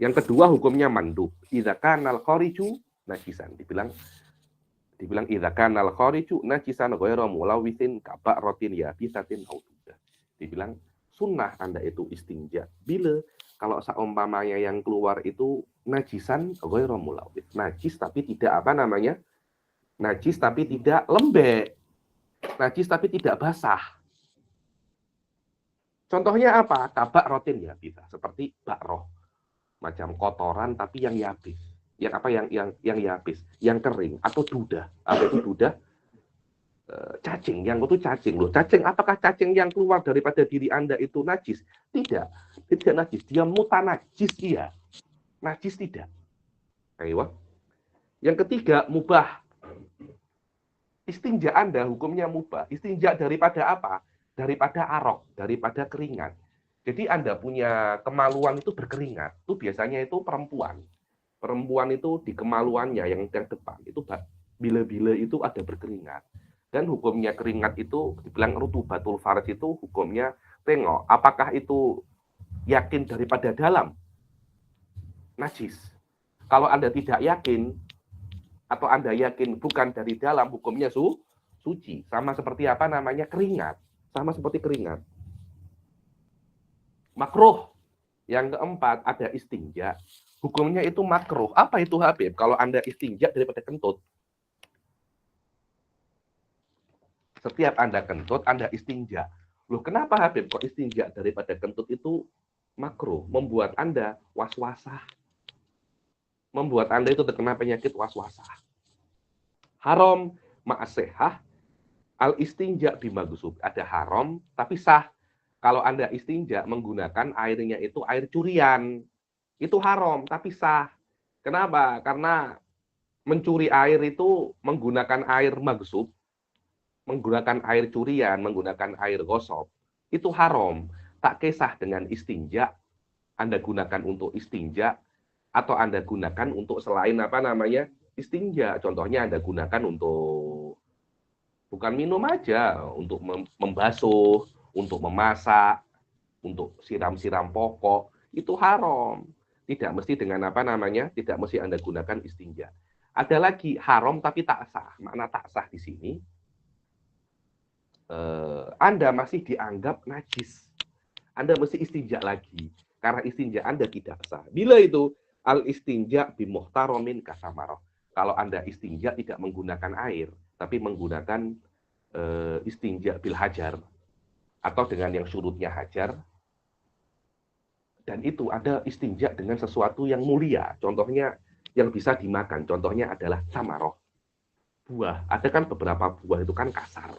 Yang kedua hukumnya mandub. Idza kanal khariju najisan. Dibilang idza kanal khariju najisan ghairu mulawithin kaba'ratin yabisatin aududah. Dibilang sunnah Anda itu istinja bila kalau seumpamanya yang keluar itu najisan ghairu mulawith. Najis tapi tidak apa namanya? Najis tapi tidak lembek. Najis tapi tidak basah. Contohnya apa? Kabak rotin ya bisa. Seperti bakroh. Macam kotoran tapi yang yabis. Yang apa yang yabis, yang kering atau dudah. Apa itu dudah? cacing, yang itu cacing loh. Cacing, apakah cacing yang keluar daripada diri Anda itu najis? Tidak, tidak najis. Dia mutanajis, iya. Najis tidak. Ayo. Yang ketiga, mubah. Istinja Anda hukumnya mubah. Istinja daripada apa? Daripada arok, daripada keringat. Jadi Anda punya kemaluan itu berkeringat. Itu biasanya itu perempuan. Perempuan itu di kemaluannya yang depan itu bila-bila itu ada berkeringat. Dan hukumnya keringat itu dibilang rutubatul farj itu hukumnya tengok apakah itu yakin daripada dalam najis. Kalau Anda tidak yakin atau Anda yakin bukan dari dalam, hukumnya suci. Sama seperti apa namanya keringat. Sama seperti keringat. Makruh. Yang keempat ada istinja. Hukumnya itu makruh. Apa itu Habib? Kalau Anda istinja daripada kentut. Setiap Anda kentut, Anda istinja. Loh, kenapa Habib kok istinja daripada kentut itu makruh? Membuat Anda was-wasah. Membuat Anda itu terkena penyakit was-wasah. Haram ma'asehah al-istinja bimagusub. Ada haram, tapi sah. Kalau Anda istinja menggunakan airnya itu air curian. Itu haram, tapi sah. Kenapa? Karena mencuri air itu menggunakan air magsub, menggunakan air curian, menggunakan air gosok, itu haram. Tak kisah dengan istinja, Anda gunakan untuk istinja, atau Anda gunakan untuk selain apa namanya istinja. Contohnya Anda gunakan untuk bukan minum aja, untuk membasuh, untuk memasak, untuk siram-siram pokok, itu haram. Tidak mesti dengan apa namanya, tidak mesti Anda gunakan istinja. Ada lagi haram tapi tak sah. Makna tak sah di sini, Anda masih dianggap najis. Anda mesti istinja lagi. Karena istinja Anda tidak sah. Bila itu al-istinja bimuhtaromin kasamaroh. Kalau Anda istinja tidak menggunakan air, tapi menggunakan istinja bil hajar. Atau dengan yang surutnya hajar. Dan itu ada istinja dengan sesuatu yang mulia. Contohnya yang bisa dimakan. Contohnya adalah samaroh. Buah. Ada kan beberapa buah itu kan kasar.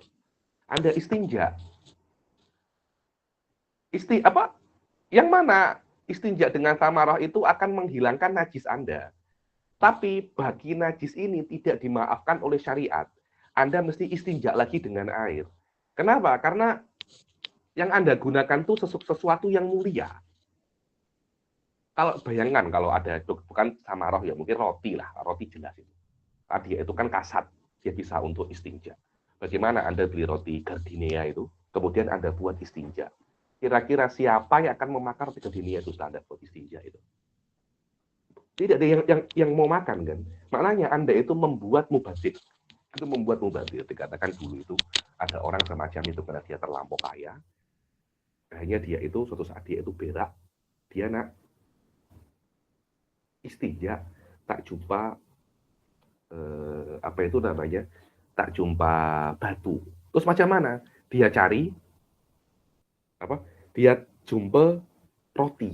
Anda istinja. Yang mana istinja dengan samarah itu akan menghilangkan najis Anda. Tapi bagi najis ini tidak dimaafkan oleh syariat. Anda mesti istinja lagi dengan air. Kenapa? Karena yang Anda gunakan itu sesuatu yang mulia. Kalau bayangkan kalau ada, bukan samarah ya, mungkin roti lah. Roti jelas itu. Tadi itu kan kasat. Dia bisa untuk istinja. Bagaimana Anda beli roti gardenia itu, kemudian Anda buat istinja. Kira-kira siapa yang akan memakan roti gardenia itu standar buat istinja itu? Tidak ada yang mau makan kan? Maknanya Anda itu membuat mubazir. Itu membuat mubazir. Dikatakan dulu itu ada orang semacam itu karena dia terlampau kaya. Akhirnya dia itu suatu saat dia itu berak, dia nak istinja, tak jumpa apa itu namanya? Tak jumpa batu. Terus macam mana? Dia cari apa? Dia jumpa roti.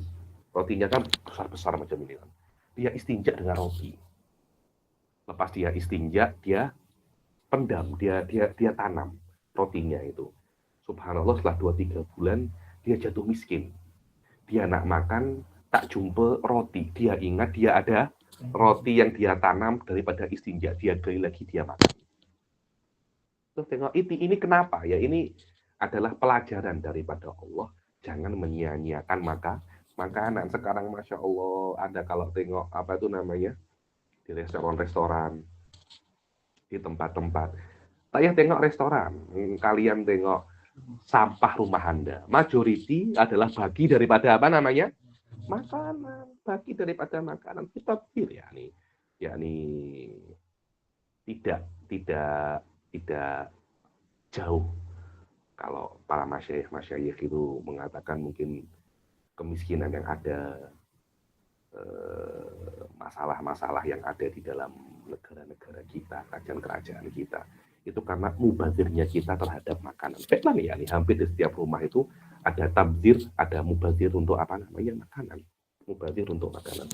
Rotinya kan besar-besar macam ini kan. Dia istinja dengan roti. Lepas dia istinja, dia pendam, dia tanam rotinya itu. Subhanallah, setelah 2-3 bulan dia jatuh miskin. Dia nak makan, tak jumpa roti. Dia ingat dia ada roti yang dia tanam daripada istinja. Dia gali lagi, dia makan. Terus tengok ini kenapa ya? Ini adalah pelajaran daripada Allah. Jangan menyia-nyiakan makanan. Sekarang Masya Allah, ada kalau tengok apa itu namanya di restoran-restoran, di tempat-tempat. Saya tengok restoran, kalian tengok sampah rumah Anda. Majority adalah bagi daripada apa namanya makanan, bagi daripada makanan. Kita pikir yakni tidak jauh. Kalau para masyayikh itu mengatakan mungkin kemiskinan yang ada, masalah-masalah yang ada di dalam negara-negara kita, kerajaan-kerajaan kita, itu karena mubazirnya kita terhadap makanan. Memang ya, hampir di setiap rumah itu ada tabzir, ada mubazir untuk apa namanya makanan, mubazir untuk makanan.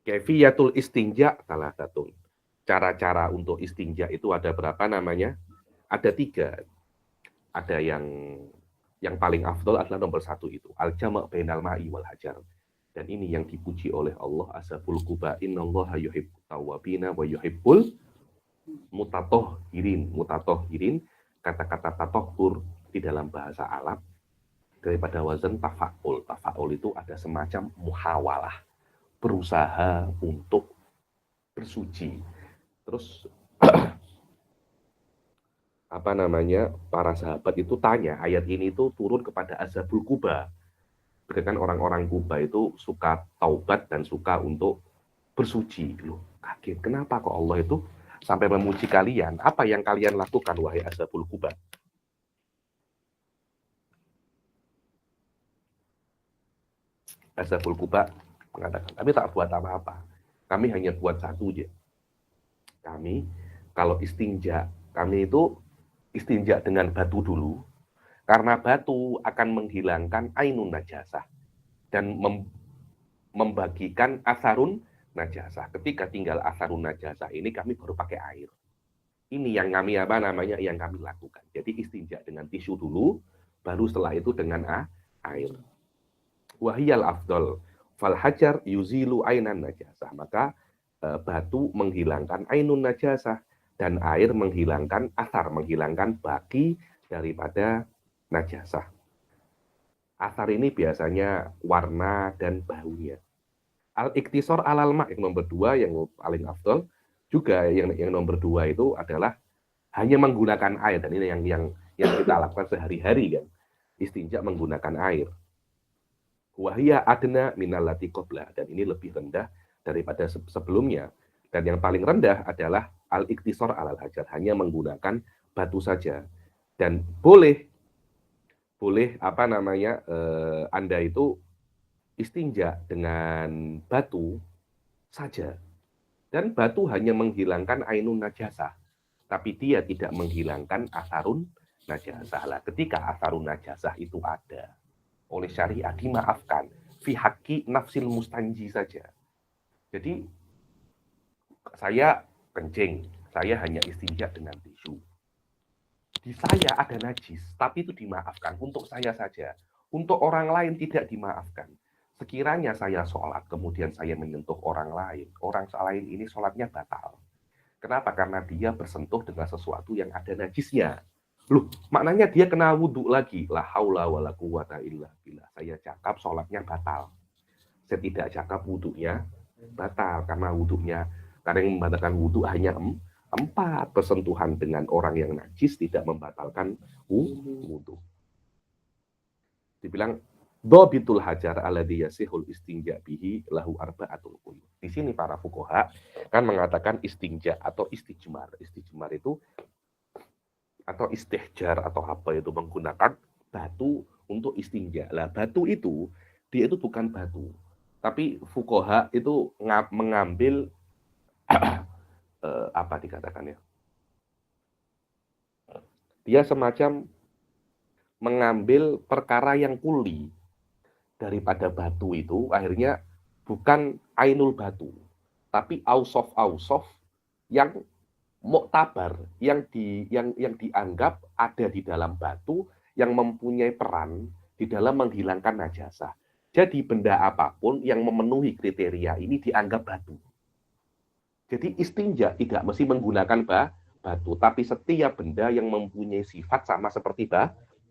Kaifiyatul istinja salah satu. cara-cara untuk istinja itu ada berapa namanya? Ada 3. Ada yang paling afdol adalah nomor 1 itu. Al-jama' bainal ma'i wal hajar. Dan ini yang dipuji oleh Allah, ashabul quba, innallaha yuhibbut tawwabina wa yuhibbul mutatahhirin. Mutatahhirin, kata-kata tatahhur di dalam bahasa Arab daripada wazan tafa'ul. Tafa'ul itu ada semacam muhawalah, berusaha untuk bersuci. Terus apa namanya, para sahabat itu tanya, ayat ini itu turun kepada ashabul quba. Berarti kan orang-orang Kuba itu suka taubat dan suka untuk bersuci. Loh, kaget. Kenapa kok Allah itu sampai memuji kalian? Apa yang kalian lakukan, wahai ashabul Kuba? Ashabul Kuba mengatakan, kami tak buat apa-apa. Kami hanya buat satu aja. Kami, kalau istinja, kami itu istinja dengan batu dulu, karena batu akan menghilangkan ainun najasah dan membagikan asarun najasah. Ketika tinggal asarun najasah ini kami baru pakai air. Ini yang kami yang kami lakukan. Jadi istinja dengan tisu dulu, baru setelah itu dengan air. Wahiyal afdol fal hajar yuzilu ainan najasah. Maka batu menghilangkan ainun najasah dan air menghilangkan asar, menghilangkan baki daripada najasah. Asar ini biasanya warna dan baunya. Al-iktisor alal ma' yang nomor 2 yang paling afdol juga yang nomor 2 itu adalah hanya menggunakan air, dan ini yang kita lakukan sehari-hari kan, istinja menggunakan air. Wahia adna minallati qabla, dan ini lebih rendah daripada sebelumnya. Dan yang paling rendah adalah al-iktisor alal hajar, hanya menggunakan batu saja. Dan boleh apa namanya, Anda itu istinja dengan batu saja. Dan batu hanya menghilangkan ainun najasah, tapi dia tidak menghilangkan asarun najasah. Lah, ketika asarun najasah itu ada, oleh syariat dimaafkan. Fi haqqi nafsil mustanji saja. Jadi, saya kencing, saya hanya istinja dengan tisu. Di saya ada najis, tapi itu dimaafkan untuk saya saja. Untuk orang lain tidak dimaafkan. Sekiranya saya sholat, kemudian saya menyentuh orang lain lain ini sholatnya batal. Kenapa? Karena dia bersentuh dengan sesuatu yang ada najisnya. Loh, maknanya dia kena wudhu lagi. La haula wala quwata illa billah. Saya cakap sholatnya batal. Saya tidak cakap wudhunya batal, karena wudhunya, karena yang membatalkan wudhu hanya 4. Bersentuhan dengan orang yang najis tidak membatalkan wudhu. Dibilang dhabitul hajar alladzi yasihul istinja bihi lahu arba'atul quyud. Di sini para fuqaha kan mengatakan istinja atau istijmar. Istijmar itu atau istihjar atau apa itu, menggunakan batu untuk istinja. Lah, batu itu dia itu bukan batu, tapi fuqaha itu mengambil apa dikatakan ya? Dia semacam mengambil perkara yang kuli daripada batu itu, akhirnya bukan ainul batu, tapi ausof yang muktabar, yang dianggap ada di dalam batu, yang mempunyai peran di dalam menghilangkan najasah. Jadi benda apapun yang memenuhi kriteria ini dianggap batu. Jadi istinja tidak mesti menggunakan batu, tapi setiap benda yang mempunyai sifat sama seperti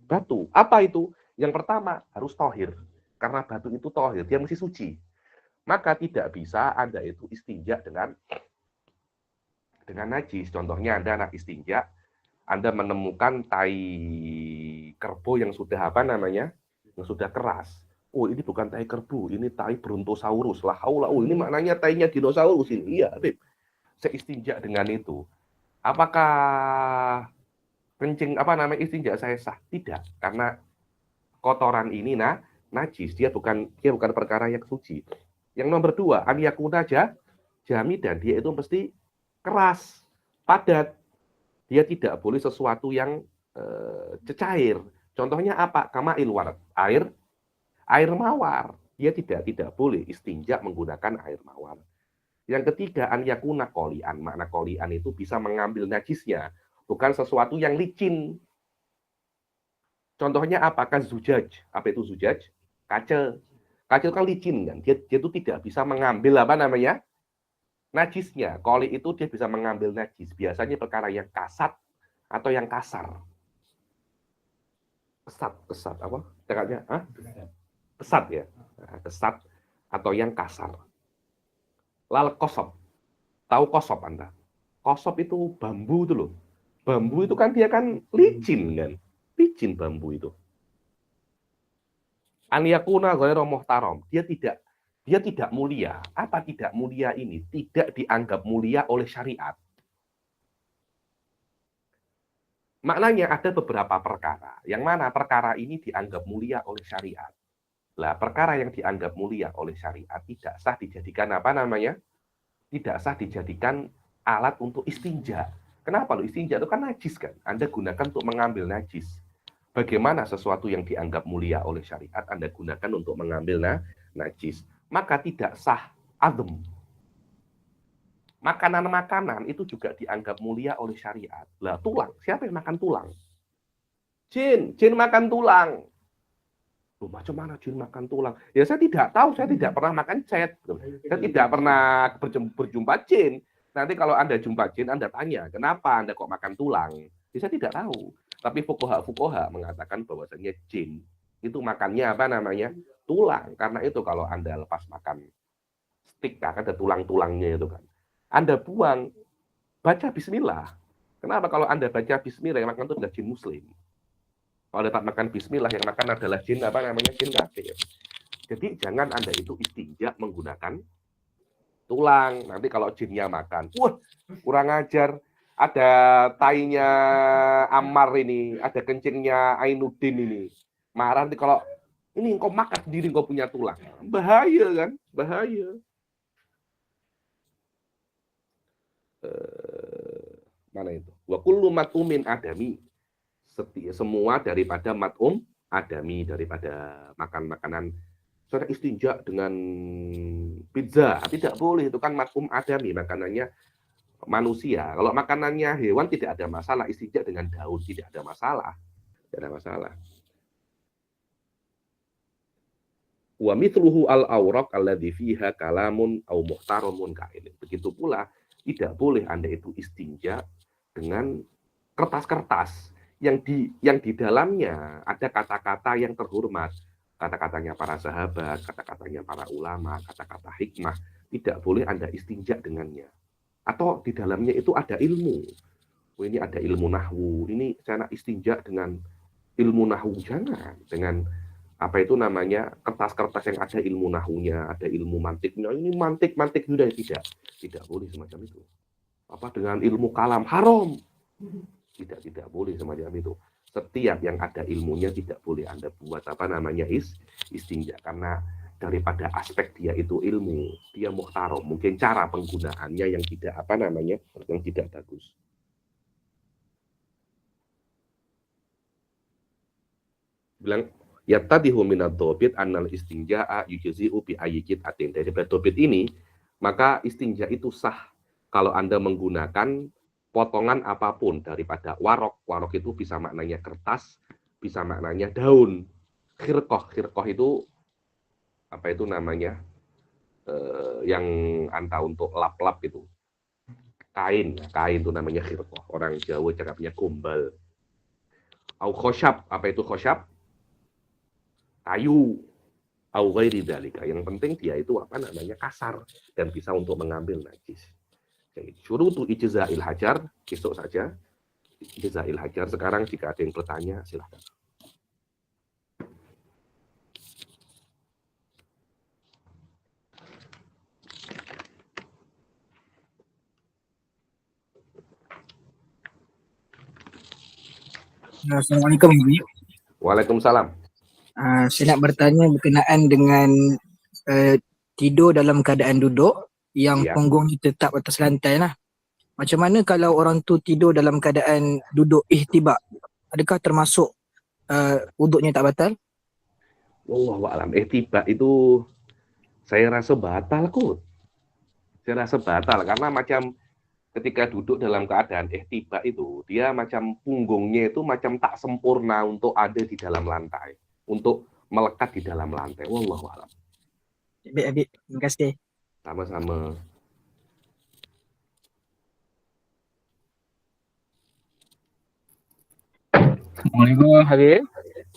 batu. Apa itu? Yang pertama, harus tohir. Karena batu itu tohir, dia mesti suci. Maka tidak bisa Anda itu istinja dengan najis. Contohnya Anda anak istinja, Anda menemukan tai kerbau yang sudah yang sudah keras. Oh, ini bukan tai kerbau, ini tai brontosaurus. Lah haula, ini maknanya tainya dinosaurus ini. Iya, Beb. Saya istinja dengan itu. Apakah kencing istinja saya sah? Tidak, karena kotoran ini najis, dia bukan perkara yang suci. Yang nomor 2, an yakuna jamidan, dia itu mesti keras, padat. Dia tidak boleh sesuatu yang cecair. Contohnya apa? Kama'il warad, air mawar. Dia tidak boleh istinja menggunakan air mawar. Yang ketiga, an yakuna qolian. Makna qolian itu bisa mengambil najisnya, bukan sesuatu yang licin. Contohnya apakah zujaj? Apa itu zujaj? Kaca. Kaca itu kan licin kan. Dia itu tidak bisa mengambil apa namanya? Najisnya. Qoli itu dia bisa mengambil najis. Biasanya perkara yang kasat atau yang kasar. Kesat apa? Cakapnya? Kesat ya. Nah, kesat atau yang kasar. Lal kosop. Tahu kosop Anda? Kosop itu bambu itu loh. Bambu itu kan dia kan licin kan. Licin bambu itu. An yakuna ghairu muhtaram. Dia tidak mulia. Apa tidak mulia ini? Tidak dianggap mulia oleh syariat. Maknanya ada beberapa perkara. Yang mana perkara ini dianggap mulia oleh syariat. Lah, perkara yang dianggap mulia oleh syariat tidak sah dijadikan apa namanya? Tidak sah dijadikan alat untuk istinja. Kenapa lo istinja itu kan najis kan? Anda gunakan untuk mengambil najis. Bagaimana sesuatu yang dianggap mulia oleh syariat Anda gunakan untuk mengambil najis? Maka tidak sah adem. Makanan-makanan itu juga dianggap mulia oleh syariat. Lah, tulang. Siapa yang makan tulang? Jin makan tulang. Loh, macam mana jin makan tulang? Ya saya tidak tahu, saya tidak pernah makan cet. Saya tidak pernah berjumpa jin. Nanti kalau Anda jumpa jin, Anda tanya, kenapa Anda kok makan tulang? Ya, saya tidak tahu. Tapi fuqaha mengatakan bahwasanya jin itu makannya apa namanya? Tulang. Karena itu kalau Anda lepas makan stik, kan ada tulang-tulangnya itu kan. Anda buang, baca bismillah. Kenapa kalau Anda baca bismillah, yang makan itu adalah jin muslim. Kalau dapat makan bismillah, yang makan adalah jin apa namanya? Jin kafir. Jadi jangan Anda itu istinja menggunakan tulang. Nanti kalau jinnya makan, wah kurang ajar. Ada tainya Ammar ini, ada kencingnya Ainuddin ini. Marah nanti kalau ini engkau makan sendiri, engkau punya tulang. Bahaya kan? Bahaya. Mana itu? Wa kullu mat'umin adami. Semua daripada mat'um adami, daripada makan makanan. Saudara istinja dengan pizza, tidak boleh, itu kan mat'um adami, makanannya manusia. Kalau makanannya hewan tidak ada masalah, istinja dengan daun tidak ada masalah. Tidak ada masalah. Wa mithluhu al-awraq alladhi fiha kalamun au muhtaramun kain. Begitu pula tidak boleh Anda itu istinja dengan kertas-kertas yang di dalamnya ada kata-kata yang terhormat, kata-katanya para sahabat, kata-katanya para ulama, kata-kata hikmah. Tidak boleh Anda istinja dengannya. Atau di dalamnya itu ada ilmu. Oh, ini ada ilmu nahwu. Ini saya nak istinja dengan ilmu nahwu, jangan. Dengan apa itu namanya, kertas-kertas yang ada ilmu nahwunya, ada ilmu mantiknya. Ini mantik sudah tidak boleh semacam itu. Apa dengan ilmu kalam haram? Tidak boleh semacam itu. Setiap yang ada ilmunya tidak boleh Anda buat apa namanya istinja, karena daripada aspek dia itu ilmu, dia muhtaram, mungkin cara penggunaannya yang tidak apa namanya, yang tidak bagus. Bilang yattadihu minad dhobit annal istinja'a yujzi'u bi ayyikit atin. Dari dhobit ini, maka istinja itu sah kalau Anda menggunakan potongan apapun daripada warok. Warok itu bisa maknanya kertas, bisa maknanya daun. Khirqoh itu apa itu namanya? Yang Anda untuk lap-lap itu. Kain itu namanya khirqoh. Orang Jawa cakapnya gombal. Au khosyab, apa itu khosyab? Kayu, au ghairi dzalika. Yang penting dia itu apa namanya, kasar dan bisa untuk mengambil najis. Syurutu ijza'il hajar, besok saja ijza'il hajar. Sekarang jika ada yang bertanya silahkan. Assalamualaikum Ibu. Waalaikumsalam. Saya nak bertanya berkenaan dengan tidur dalam keadaan duduk yang punggungnya tetap atas lantai lah. Macam mana kalau orang tu tidur dalam keadaan duduk ihtibak? Adakah termasuk wuduknya tak batal? Wallahu a'lam. Ihtibak itu saya rasa batal kot. Saya rasa batal karena macam ketika duduk dalam keadaan ihtiba itu, dia macam punggungnya itu macam tak sempurna untuk ada di dalam lantai, untuk melekat di dalam lantai. Wallahu a'lam. Habib, terima kasih. Sama-sama. Assalamualaikum Habib.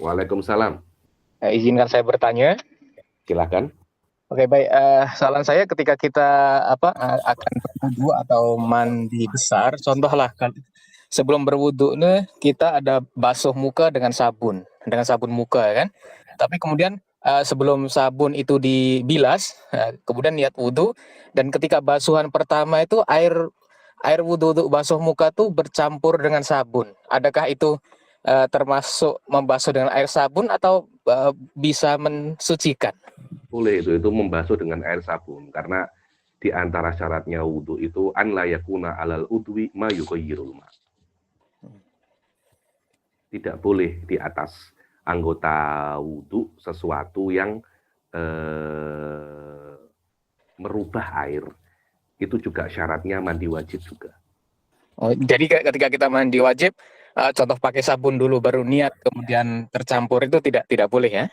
Waalaikumsalam. Izinkan saya bertanya. Silakan. Oke, baik. Soalan saya ketika kita akan berwudu atau mandi besar, contohlah sebelum berwudu nih kita ada basuh muka dengan sabun muka kan. Tapi kemudian sebelum sabun itu dibilas, kemudian niat wudu, dan ketika basuhan pertama itu air wudu untuk basuh muka tuh bercampur dengan sabun. Adakah itu termasuk membasuh dengan air sabun atau bisa mensucikan? Boleh itu membasuh dengan air sabun karena di antara syaratnya wudu itu an la yakuna alal udwi ma yughayyirul ma. Tidak boleh di atas anggota wudu sesuatu yang merubah air. Itu juga syaratnya mandi wajib juga. Oh, jadi ketika kita mandi wajib, contoh pakai sabun dulu baru niat, kemudian tercampur, itu tidak boleh ya?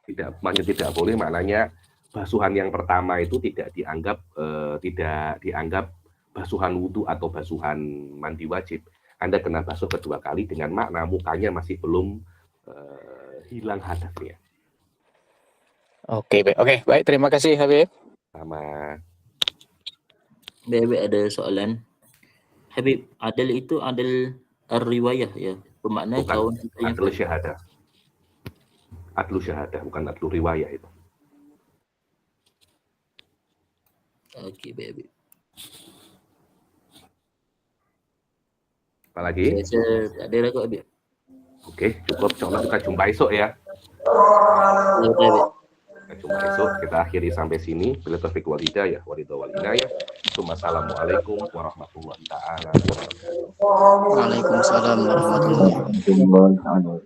Tidak boleh, maknanya basuhan yang pertama itu tidak dianggap basuhan wudu atau basuhan mandi wajib. Anda kena basuh kedua kali dengan makna mukanya masih belum hilang hadasnya. Oke, baik. Terima kasih Habib. Sama. Habib ada soalan. Habib, adal itu adal riwayah ya, bermakna kawan kita yang adlu syahadah. Adlu syahadah, bukan adlu riwayah itu. Okey, baik. Apa lagi? Saya tak ada lagi, Habib. Oke, cukup. Insya Allah kita jumpa esok ya. Kita jumpa esok. Kita akhiri sampai sini. Bila taufiq wal hidayah, waridha wal inayah. Assalamualaikum warahmatullahi taala wabarakatuh. Waalaikumsalam warahmatullahi wabarakatuh.